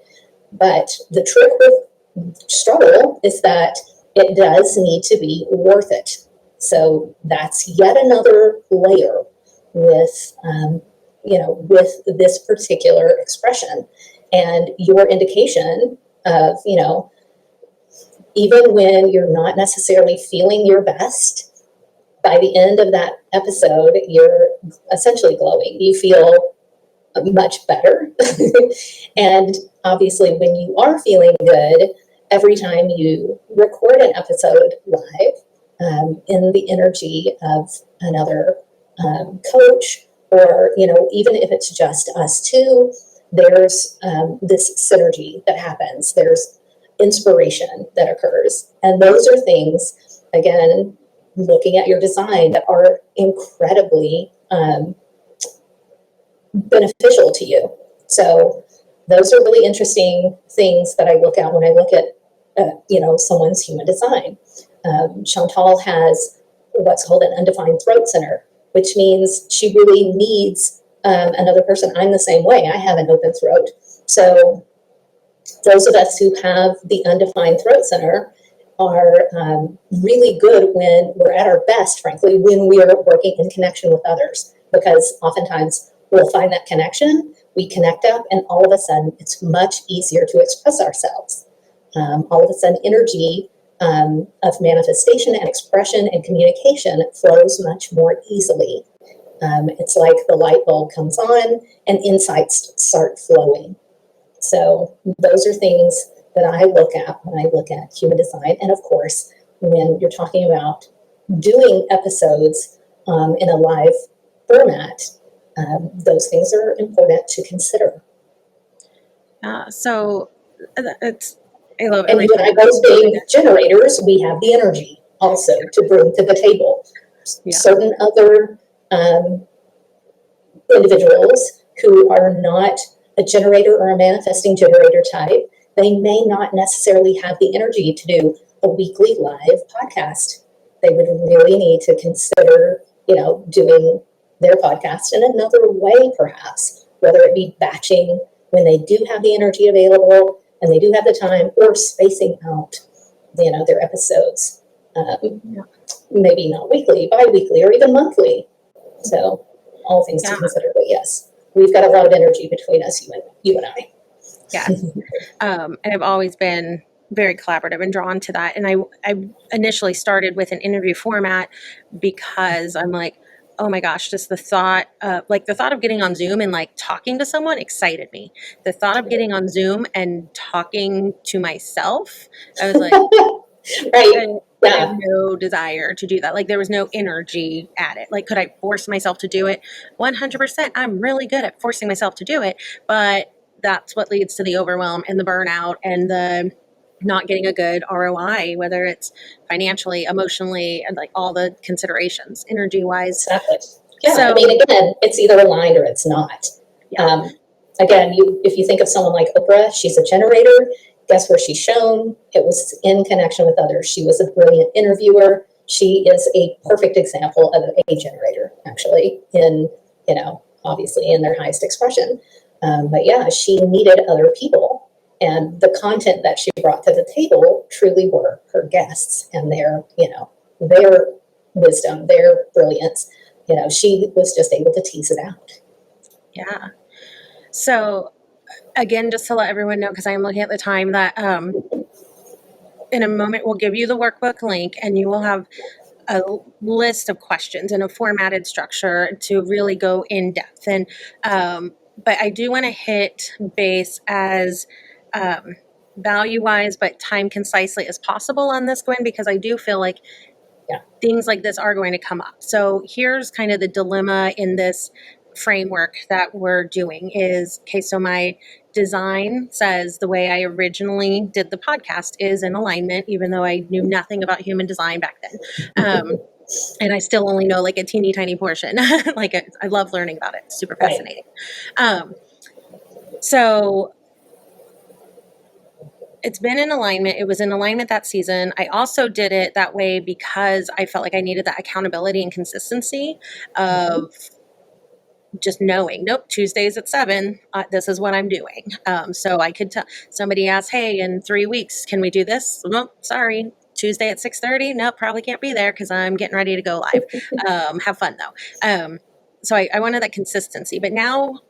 But the trick with struggle is that it does need to be worth it. So that's yet another layer with, with this particular expression, and your indication of, even when you're not necessarily feeling your best, by the end of that episode, you're essentially glowing. You feel much better. And obviously, when you are feeling good, every time you record an episode live, in the energy of another coach, or even if it's just us two, there's this synergy that happens. There's inspiration that occurs, and those are things, again, looking at your design, that are incredibly beneficial to you. So those are really interesting things that I look at when I look at someone's human design. Chantal has what's called an undefined throat center, which means she really needs another person. I'm the same way. I have an open throat. So those of us who have the undefined throat center are really good when we're at our best, frankly, when we are working in connection with others, because oftentimes we'll find that connection, we connect up, and all of a sudden it's much easier to express ourselves. All of a sudden, energy of manifestation and expression and communication flows much more easily. It's like the light bulb comes on and insights start flowing. So those are things that I look at when I look at human design. And of course, when you're talking about doing episodes in a live format, those things are important to consider. So it's I love And you everything. and I both being generators, we have the energy also to bring to the table. Yeah. Certain other individuals who are not a generator or a manifesting generator type, they may not necessarily have the energy to do a weekly live podcast. They would really need to consider, doing their podcast in another way, perhaps, whether it be batching when they do have the energy available and they do have the time, or spacing out, their episodes. Maybe not weekly, bi-weekly, or even monthly. So all things to consider. But yes, we've got a lot of energy between us, you and I. Yes. And I've always been very collaborative and drawn to that. And I initially started with an interview format because I'm like, oh my gosh, just the thought of getting on Zoom and like talking to someone excited me. The thought of getting on Zoom and talking to myself, I was like, Right. But I have Yeah. no desire to do that. Like there was no energy at it. Like could I force myself to do it? 100%. I'm really good at forcing myself to do it, but that's what leads to the overwhelm and the burnout and the not getting a good ROI, whether it's financially, emotionally, and like all the considerations, energy wise. Exactly. Yeah. I mean, So, again, it's either aligned or it's not. yeah. Again, if you think of someone like Oprah, she's a generator. Guess where she's shown? It was in connection with others. She was a brilliant interviewer. She is a perfect example of a generator, actually, in, obviously in their highest expression. But yeah, she needed other people. And the content that she brought to the table truly were her guests and their wisdom, their brilliance. She was just able to tease it out. Yeah. So, again, just to let everyone know, because I am looking at the time, that in a moment we'll give you the workbook link and you will have a list of questions in a formatted structure to really go in depth. And but I do want to hit base as value wise, but time concisely as possible on this, Gwen, because I do feel like things like this are going to come up. So here's kind of the dilemma in this framework that we're doing is, okay, so my design says the way I originally did the podcast is in alignment, even though I knew nothing about human design back then. And I still only know like a teeny tiny portion. I love learning about it. It's super fascinating. So it's been in alignment. It was in alignment that season. I also did it that way because I felt like I needed that accountability and consistency of just knowing, nope, Tuesdays at 7, this is what I'm doing. So I could tell somebody asked, hey, in 3 weeks, can we do this? Nope, sorry. Tuesday at 6:30? Nope, probably can't be there because I'm getting ready to go live. Have fun though. So I wanted that consistency. But now,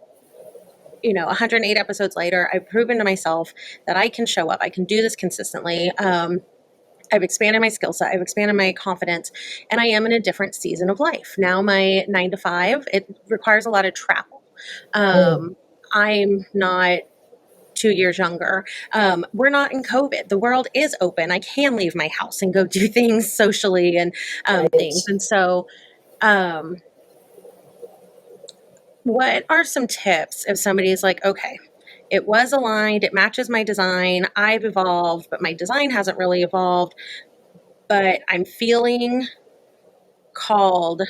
108 episodes later, I've proven to myself that I can show up. I can do this consistently. I've expanded my skill set. I've expanded my confidence, and I am in a different season of life. Now my 9 to 5, it requires a lot of travel. I'm not 2 years younger. We're not in COVID. The world is open. I can leave my house and go do things socially and things. And so, what are some tips if somebody is like, okay, it was aligned, it matches my design, I've evolved, but my design hasn't really evolved, but I'm feeling called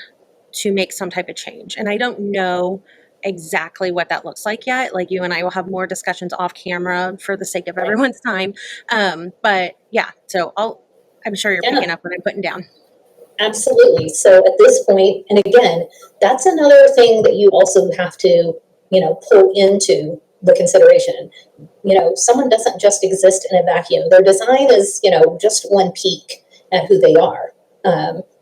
to make some type of change. And I don't know exactly what that looks like yet. Like you and I will have more discussions off camera for the sake of everyone's time. But yeah, so I'm sure you're picking up what I'm putting down. Absolutely. So at this point, and again, that's another thing that you also have to, pull into the consideration. Someone doesn't just exist in a vacuum. Their design is, just one peek at who they are.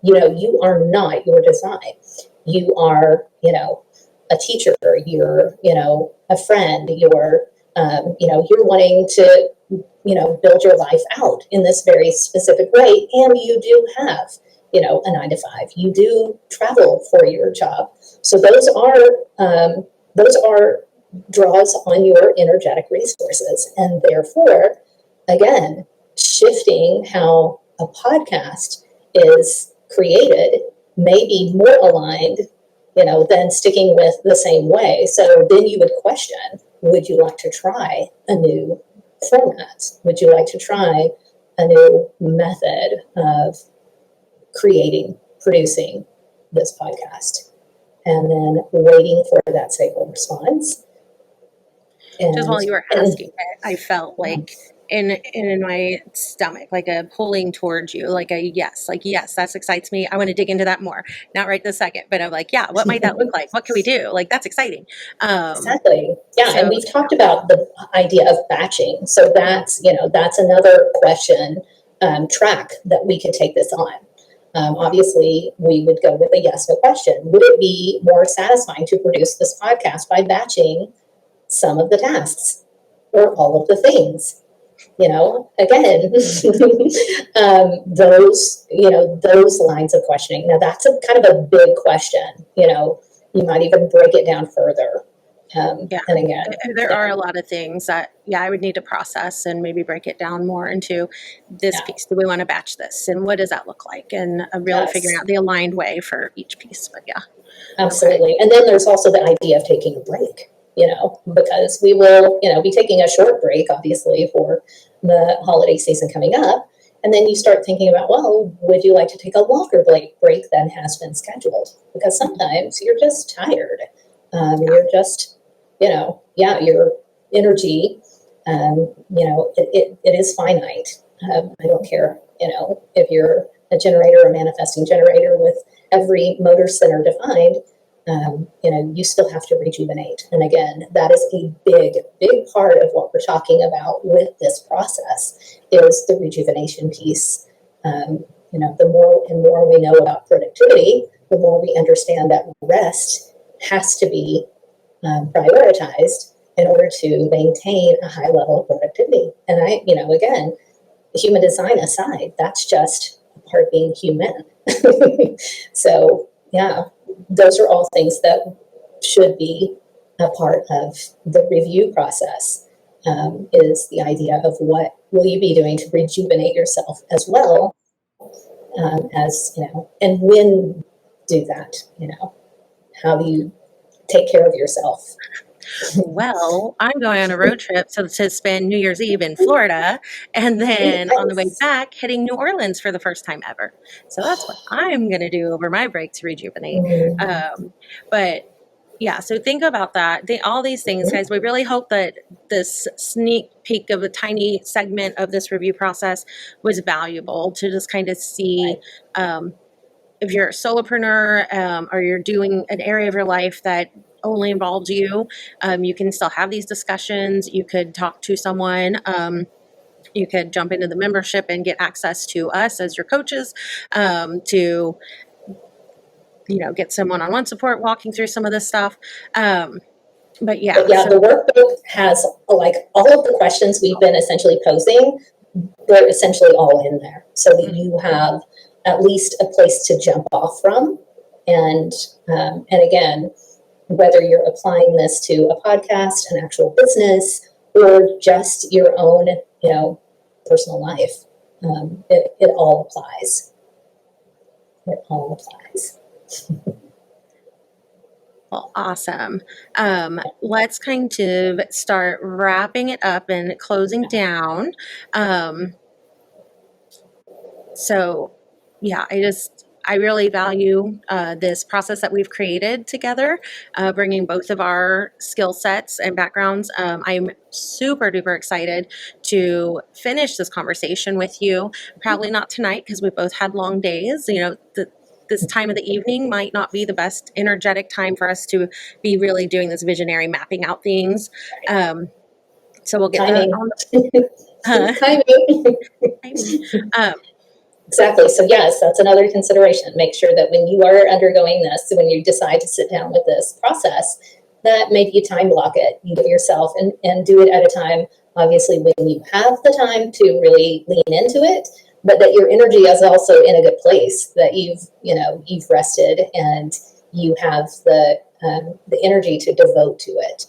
You are not your design. You are, a teacher. You're, a friend. You're wanting to, build your life out in this very specific way, and you do have a 9 to 5. You do travel for your job. So those are draws on your energetic resources. And therefore, again, shifting how a podcast is created may be more aligned, than sticking with the same way. So then you would question, would you like to try a new format? Would you like to try a new method of producing this podcast, and then waiting for that stable response. And just while you were asking it, I felt like in my stomach, like a pulling towards you, like yes, that excites me. I want to dig into that more. Not right this second, but I'm like, yeah, what might that look like? What can we do? Like, that's exciting. Exactly. Yeah. So, and we've talked about the idea of batching. So that's another question track that we could take this on. Obviously, we would go with a yes, no question. Would it be more satisfying to produce this podcast by batching some of the tasks or all of the things? Again, those lines of questioning. Now, that's a kind of a big question. You might even break it down further. Yeah, And again, there yeah, are a lot of things that, yeah, I would need to process and maybe break it down more into this yeah, piece. Do we want to batch this? And what does that look like? And really figuring yes, out the aligned way for each piece. But yeah, okay. absolutely. And then there's also the idea of taking a break, because we will, be taking a short break, obviously, for the holiday season coming up. And then you start thinking about, well, would you like to take a longer break than has been scheduled? Because sometimes you're just tired. You're just, yeah, your energy, it is finite. I don't care, if you're a generator, a manifesting generator with every motor center defined, you still have to rejuvenate. And again, that is a big, big part of what we're talking about with this process is the rejuvenation piece. The more and more we know about productivity, the more we understand that rest has to be prioritized in order to maintain a high level of productivity. And again, human design aside, that's just a part of being human. So, yeah, those are all things that should be a part of the review process. Is the idea of what will you be doing to rejuvenate yourself as well, as and when do that. How do you take care of yourself? Well, I'm going on a road trip to spend New Year's Eve in Florida, and then on the way Yes. back, hitting New Orleans for the first time ever. So that's what I'm going to do over my break to rejuvenate. Mhm. But yeah, so think about that. All these things, guys. We really hope that this sneak peek of a tiny segment of this review process was valuable to just kind of see. If you're a solopreneur, or you're doing an area of your life that only involves you, you can still have these discussions. You could talk to someone. You could jump into the membership and get access to us as your coaches, to get some one-on-one support walking through some of this stuff. But But yeah, yeah, so the workbook has like all of the questions we've been essentially posing, they're essentially all in there so that you have at least a place to jump off from. And again, whether you're applying this to a podcast, an actual business, or just your own, personal life, it all applies. It all applies. well, awesome. Let's kind of start wrapping it up and closing down. Um, So, yeah, I really value this process that we've created together, bringing both of our skill sets and backgrounds. I'm super duper excited to finish this conversation with you. Probably not tonight because we both had long days. This time of the evening might not be the best energetic time for us to be really doing this visionary mapping out things. So we'll get Timing. on the Timing. timing. Um, Exactly. So yes, that's another consideration. Make sure that when you are undergoing this, when you decide to sit down with this process, that maybe you time block it, you give yourself and do it at a time, obviously when you have the time to really lean into it, but that your energy is also in a good place, that you've rested and you have the energy to devote to it.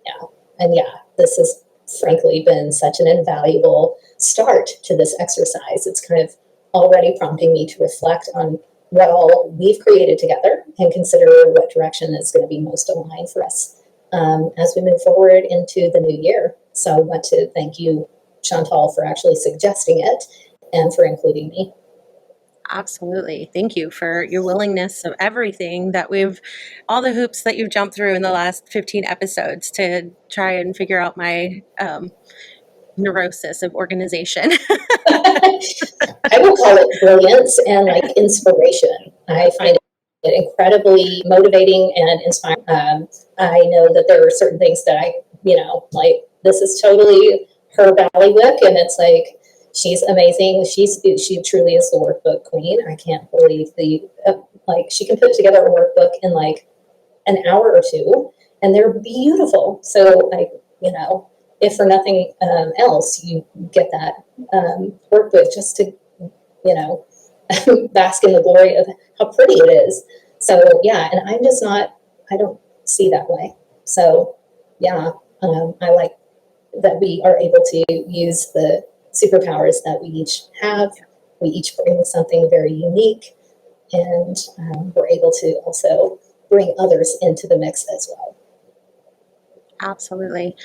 Yeah. And yeah, this has frankly been such an invaluable start to this exercise. It's kind of already prompting me to reflect on what all we've created together and consider what direction is going to be most aligned for us as we move forward into the new year. So I want to thank you, Chantal, for actually suggesting it and for including me. Absolutely. Thank you for your willingness of everything all the hoops that you've jumped through in the last 15 episodes to try and figure out my neurosis of organization. I will call it brilliance and like inspiration. I find it incredibly motivating and inspiring. I know that there are certain things that like this is totally her ballywick, and it's like she's amazing. She truly is the workbook queen. I can't believe like she can put together a workbook in like an hour or two, and they're beautiful. So like if for nothing else, you get that workbook just to bask in the glory of how pretty it is. So yeah, and I'm just not. I don't see that way. So yeah, I like that we are able to use the superpowers that we each have. We each bring something very unique, and we're able to also bring others into the mix as well. Absolutely.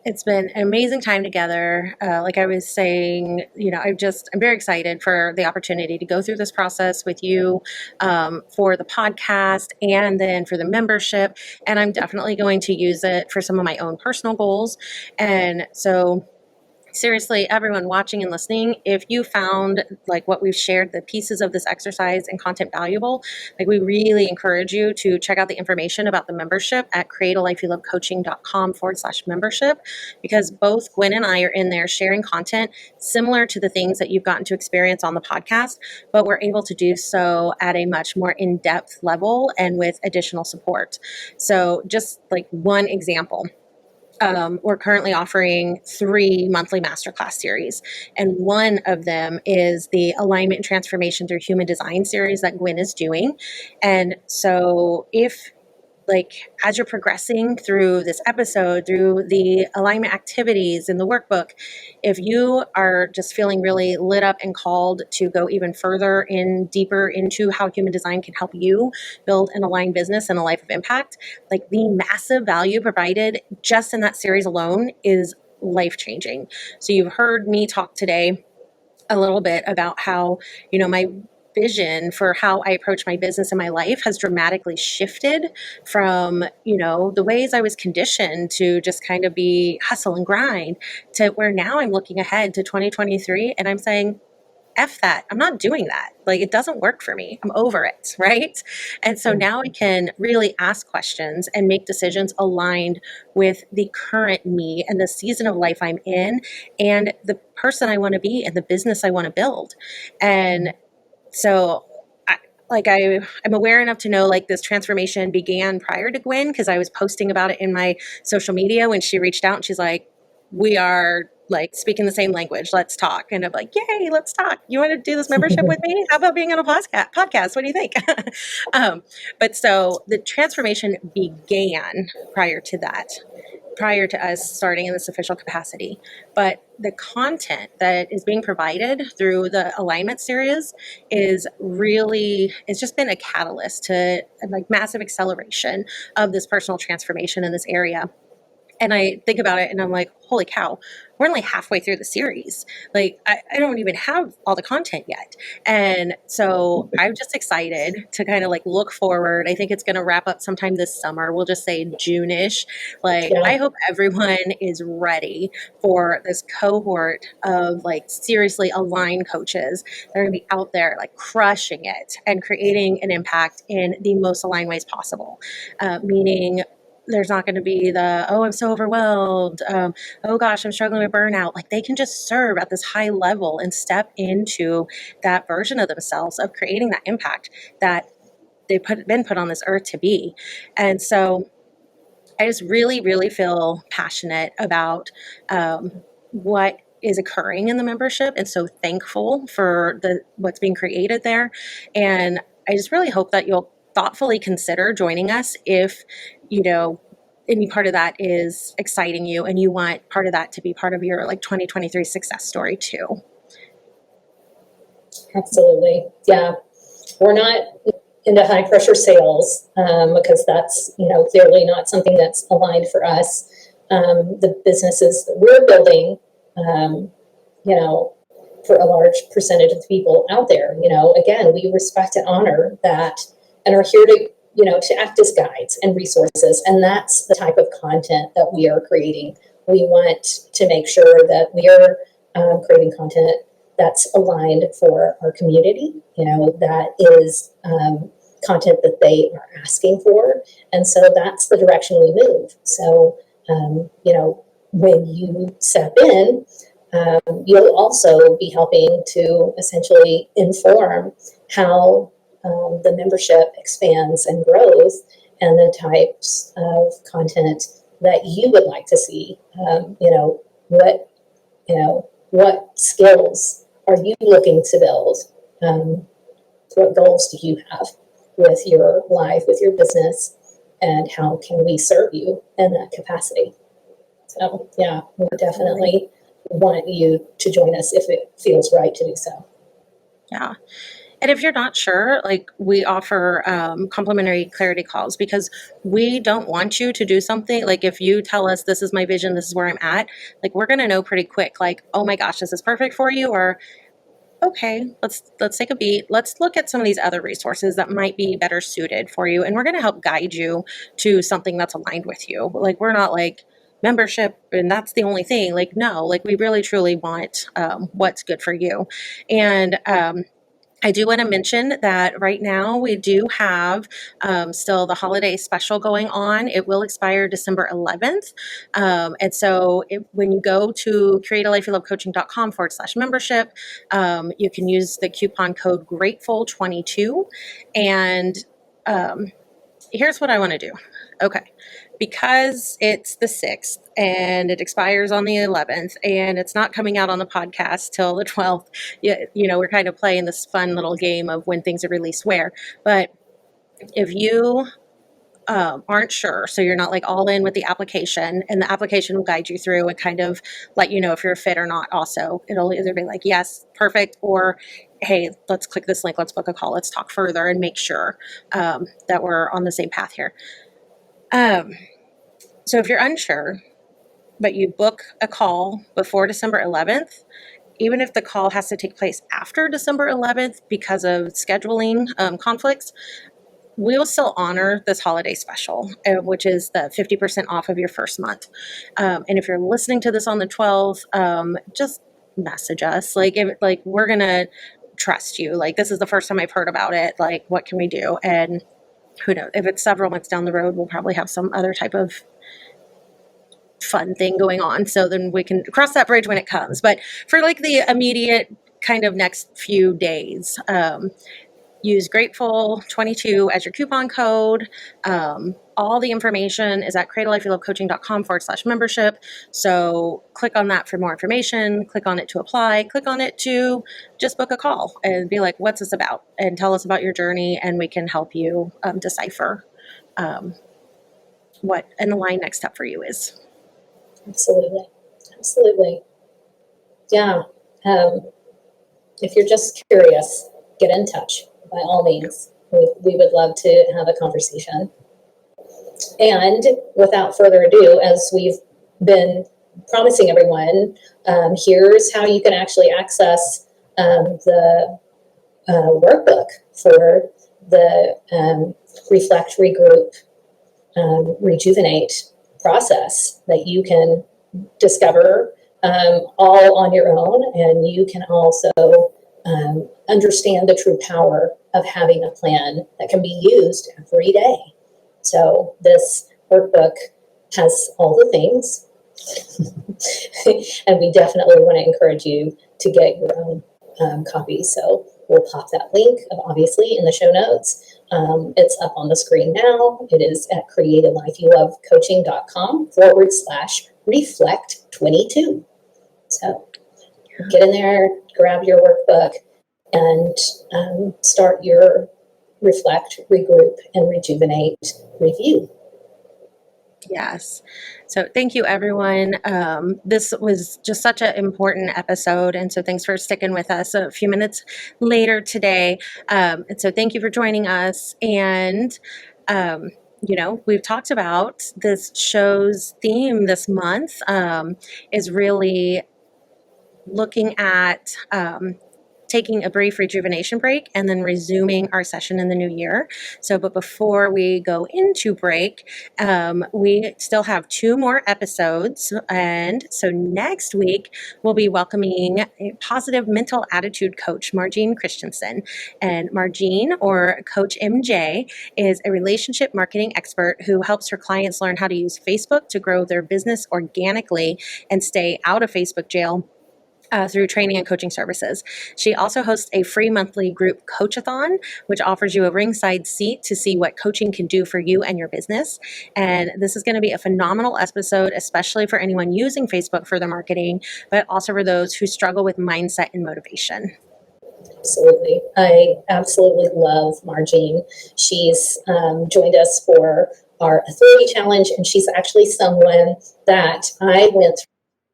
It's been an amazing time together. Like I was saying, I'm very excited for the opportunity to go through this process with you, for the podcast and then for the membership. And I'm definitely going to use it for some of my own personal goals. And so, seriously, everyone watching and listening, if you found like what we've shared, the pieces of this exercise and content valuable, like we really encourage you to check out the information about the membership at createalifeyoulovecoaching.com/membership, because both Gwen and I are in there sharing content similar to the things that you've gotten to experience on the podcast, but we're able to do so at a much more in-depth level and with additional support. So just like one example, we're currently offering 3 monthly masterclass series. And one of them is the Alignment and Transformation Through Human Design series that Gwen is doing. And so if as you're progressing through this episode, through the alignment activities in the workbook, if you are just feeling really lit up and called to go even further in deeper into how human design can help you build an aligned business and a life of impact, like the massive value provided just in that series alone is life changing. So you've heard me talk today a little bit about how, my vision for how I approach my business and my life has dramatically shifted from, the ways I was conditioned to just kind of be hustle and grind, to where now I'm looking ahead to 2023 and I'm saying, F that. I'm not doing that. Like, it doesn't work for me. I'm over it. Right. And so now I can really ask questions and make decisions aligned with the current me and the season of life I'm in and the person I want to be and the business I want to build. And so I'm aware enough to know like this transformation began prior to Gwen, because I was posting about it in my social media when she reached out and she's like, we are like speaking the same language. Let's talk. And I'm like, yay, let's talk. You want to do this membership with me? How about being on a podcast? What do you think? But so the transformation began prior to that, prior to us starting in this official capacity. But the content that is being provided through the alignment series it's just been a catalyst to like massive acceleration of this personal transformation in this area. And I think about it and I'm like, holy cow, we're only halfway through the series. Like, I don't even have all the content yet. And so I'm just excited to kind of like look forward. I think it's going to wrap up sometime this summer. We'll just say June-ish. I hope everyone is ready for this cohort of like seriously aligned coaches that are going to be out there like crushing it and creating an impact in the most aligned ways possible. Meaning, there's not going to be I'm so overwhelmed. Oh gosh, I'm struggling with burnout. Like, they can just serve at this high level and step into that version of themselves of creating that impact that they've been put on this earth to be. And so I just really, really feel passionate about what is occurring in the membership, and so thankful for what's being created there. And I just really hope that you'll thoughtfully consider joining us if, any part of that is exciting you and you want part of that to be part of your like 2023 success story too. Absolutely. Yeah. We're not into high pressure sales because that's, clearly not something that's aligned for us. The businesses that we're building, for a large percentage of the people out there, again, we respect and honor that and are here to, to act as guides and resources. And that's the type of content that we are creating. We want to make sure that we are creating content that's aligned for our community, that is content that they are asking for. And so that's the direction we move. So, when you step in, you'll also be helping to essentially inform how the membership expands and grows and the types of content that you would like to see. What skills are you looking to build? What goals do you have with your life, with your business? and how can we serve you in that capacity. So yeah, we definitely want you to join us if it feels right to do so. Yeah. And if you're not sure, like we offer complimentary clarity calls because we don't want you to do something. Like if you tell us this is my vision, this is where I'm at, like we're going to know pretty quick, like, oh my gosh, this is perfect for you. Or, okay, let's take a beat. Let's look at some of these other resources that might be better suited for you. And we're going to help guide you to something that's aligned with you. Like we're not like membership and that's the only thing. Like, no, like we really truly want what's good for you. And I do want to mention that right now we do have still the holiday special going on. It will expire December 11th. And so when you go to createalifeyoulovecoaching.com/membership, you can use the coupon code GRATEFUL22. And here's what I want to do. Okay. Because it's the 6th and it expires on the 11th and it's not coming out on the podcast till the 12th, we're kind of playing this fun little game of when things are released where. But if you aren't sure, so you're not like all in with the application, and the application will guide you through and kind of let you know if you're a fit or not. Also, it'll either be like, yes, perfect, or hey, let's click this link, let's book a call, let's talk further and make sure that we're on the same path here. So if you're unsure, but you book a call before December 11th, even if the call has to take place after December 11th because of scheduling conflicts, we will still honor this holiday special, which is the 50% off of your first month. And if you're listening to this on the 12th, just message us. Like we're going to trust you. Like, this is the first time I've heard about it. Like, what can we do? And who knows, if it's several months down the road, we'll probably have some other type of fun thing going on. So then we can cross that bridge when it comes. But for like the immediate kind of next few days, use Grateful22 as your coupon code. All the information is at createalifeyoulovecoaching.com/membership. So click on that for more information, click on it to apply, click on it to just book a call and be like, what's this about? And tell us about your journey and we can help you decipher what an aligned next step for you is. Absolutely. Absolutely. Yeah. If you're just curious, get in touch by all means. We would love to have a conversation. And without further ado, as we've been promising everyone, here's how you can actually access the workbook for the Reflect, Regroup, Rejuvenate process that you can discover all on your own, and you can also understand the true power of having a plan that can be used every day. So this workbook has all the things, and we definitely want to encourage you to get your own copy. So we'll pop that link, obviously, in the show notes. It's up on the screen now. It is at createalifeyoulovecoaching.com/reflect22. So get in there, grab your workbook, and start your Reflect, Regroup, and Rejuvenate review. Yes. So thank you, everyone. This was just such an important episode. And so thanks for sticking with us a few minutes later today. And so thank you for joining us. And, we've talked about this show's theme this month is really looking at taking a brief rejuvenation break and then resuming our session in the new year. So, but before we go into break, we still have 2 more episodes. And so next week, we'll be welcoming a positive mental attitude coach, Margine Christensen. And Margine, or Coach MJ, is a relationship marketing expert who helps her clients learn how to use Facebook to grow their business organically and stay out of Facebook jail through training and coaching services. She also hosts a free monthly group coachathon, which offers you a ringside seat to see what coaching can do for you and your business. And this is going to be a phenomenal episode, especially for anyone using Facebook for their marketing, but also for those who struggle with mindset and motivation. Absolutely. I absolutely love Margine. She's joined us for our authority challenge, and she's actually someone that I went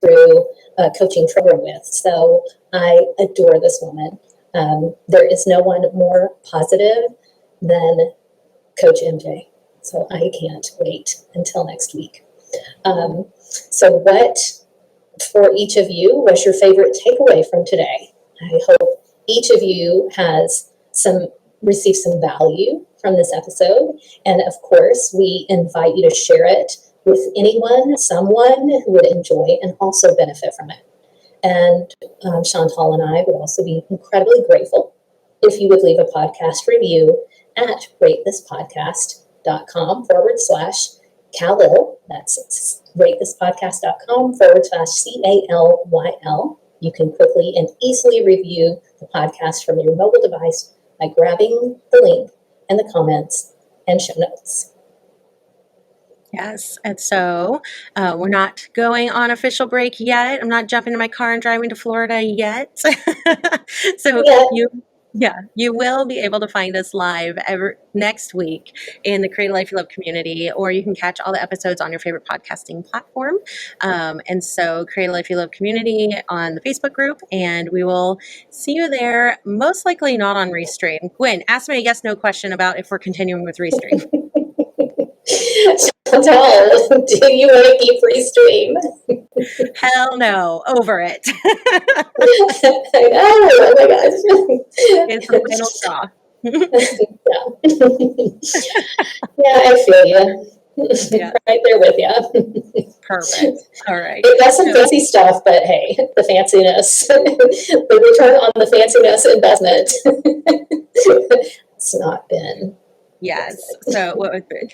through a coaching program with. So I adore this woman. There is no one more positive than Coach MJ. So I can't wait until next week. So what, for each of you, was your favorite takeaway from today? I hope each of you has received some value from this episode. And of course, we invite you to share it with someone who would enjoy and also benefit from it. And Chantal and I would also be incredibly grateful if you would leave a podcast review at ratethispodcast.com/Calil. That's ratethispodcast.com/CALYL. You can quickly and easily review the podcast from your mobile device by grabbing the link in the comments and show notes. Yes. And so we're not going on official break yet. I'm not jumping in my car and driving to Florida yet. So you will be able to find us live next week in the Create a Life You Love community, or you can catch all the episodes on your favorite podcasting platform. And so Create a Life You Love community on the Facebook group, and we will see you there, most likely not on Restream. Gwen, ask me a yes, no question about if we're continuing with Restream. Chantal, do you want to keep Restream? Hell no, over it. I know, oh my gosh. It's the final straw. Yeah, I feel you. Yeah. Right there with you. Perfect. All right. It does some fancy stuff, but hey, the fanciness, the return on the fanciness investment, it's not been. Yes. So what was it?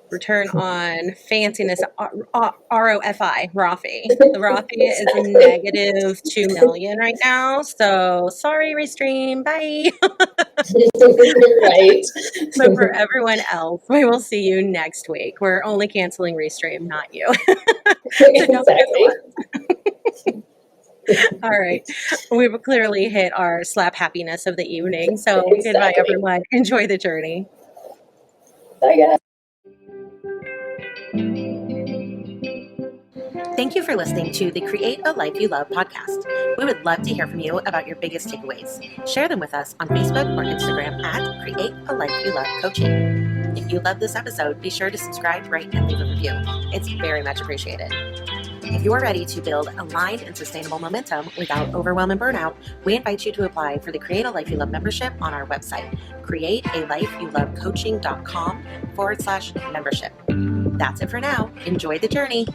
Return on fanciness, ROFI, Rafi. The Rafi is negative 2 million right now. So sorry, Restream. Bye. Right. So for everyone else, we will see you next week. We're only canceling Restream, not you. Exactly. All right. We've clearly hit our slap happiness of the evening. So Goodbye, everyone. Enjoy the journey. Bye, guys. Thank you for listening to the Create a Life You Love podcast. We would love to hear from you about your biggest takeaways. Share them with us on Facebook or Instagram at Create a Life You Love Coaching. If you love this episode, be sure to subscribe, rate, and leave a review. It's very much appreciated. If you are ready to build aligned and sustainable momentum without overwhelm and burnout, we invite you to apply for the Create a Life You Love membership on our website, createalifeyoulovecoaching.com/membership. That's it for now. Enjoy the journey.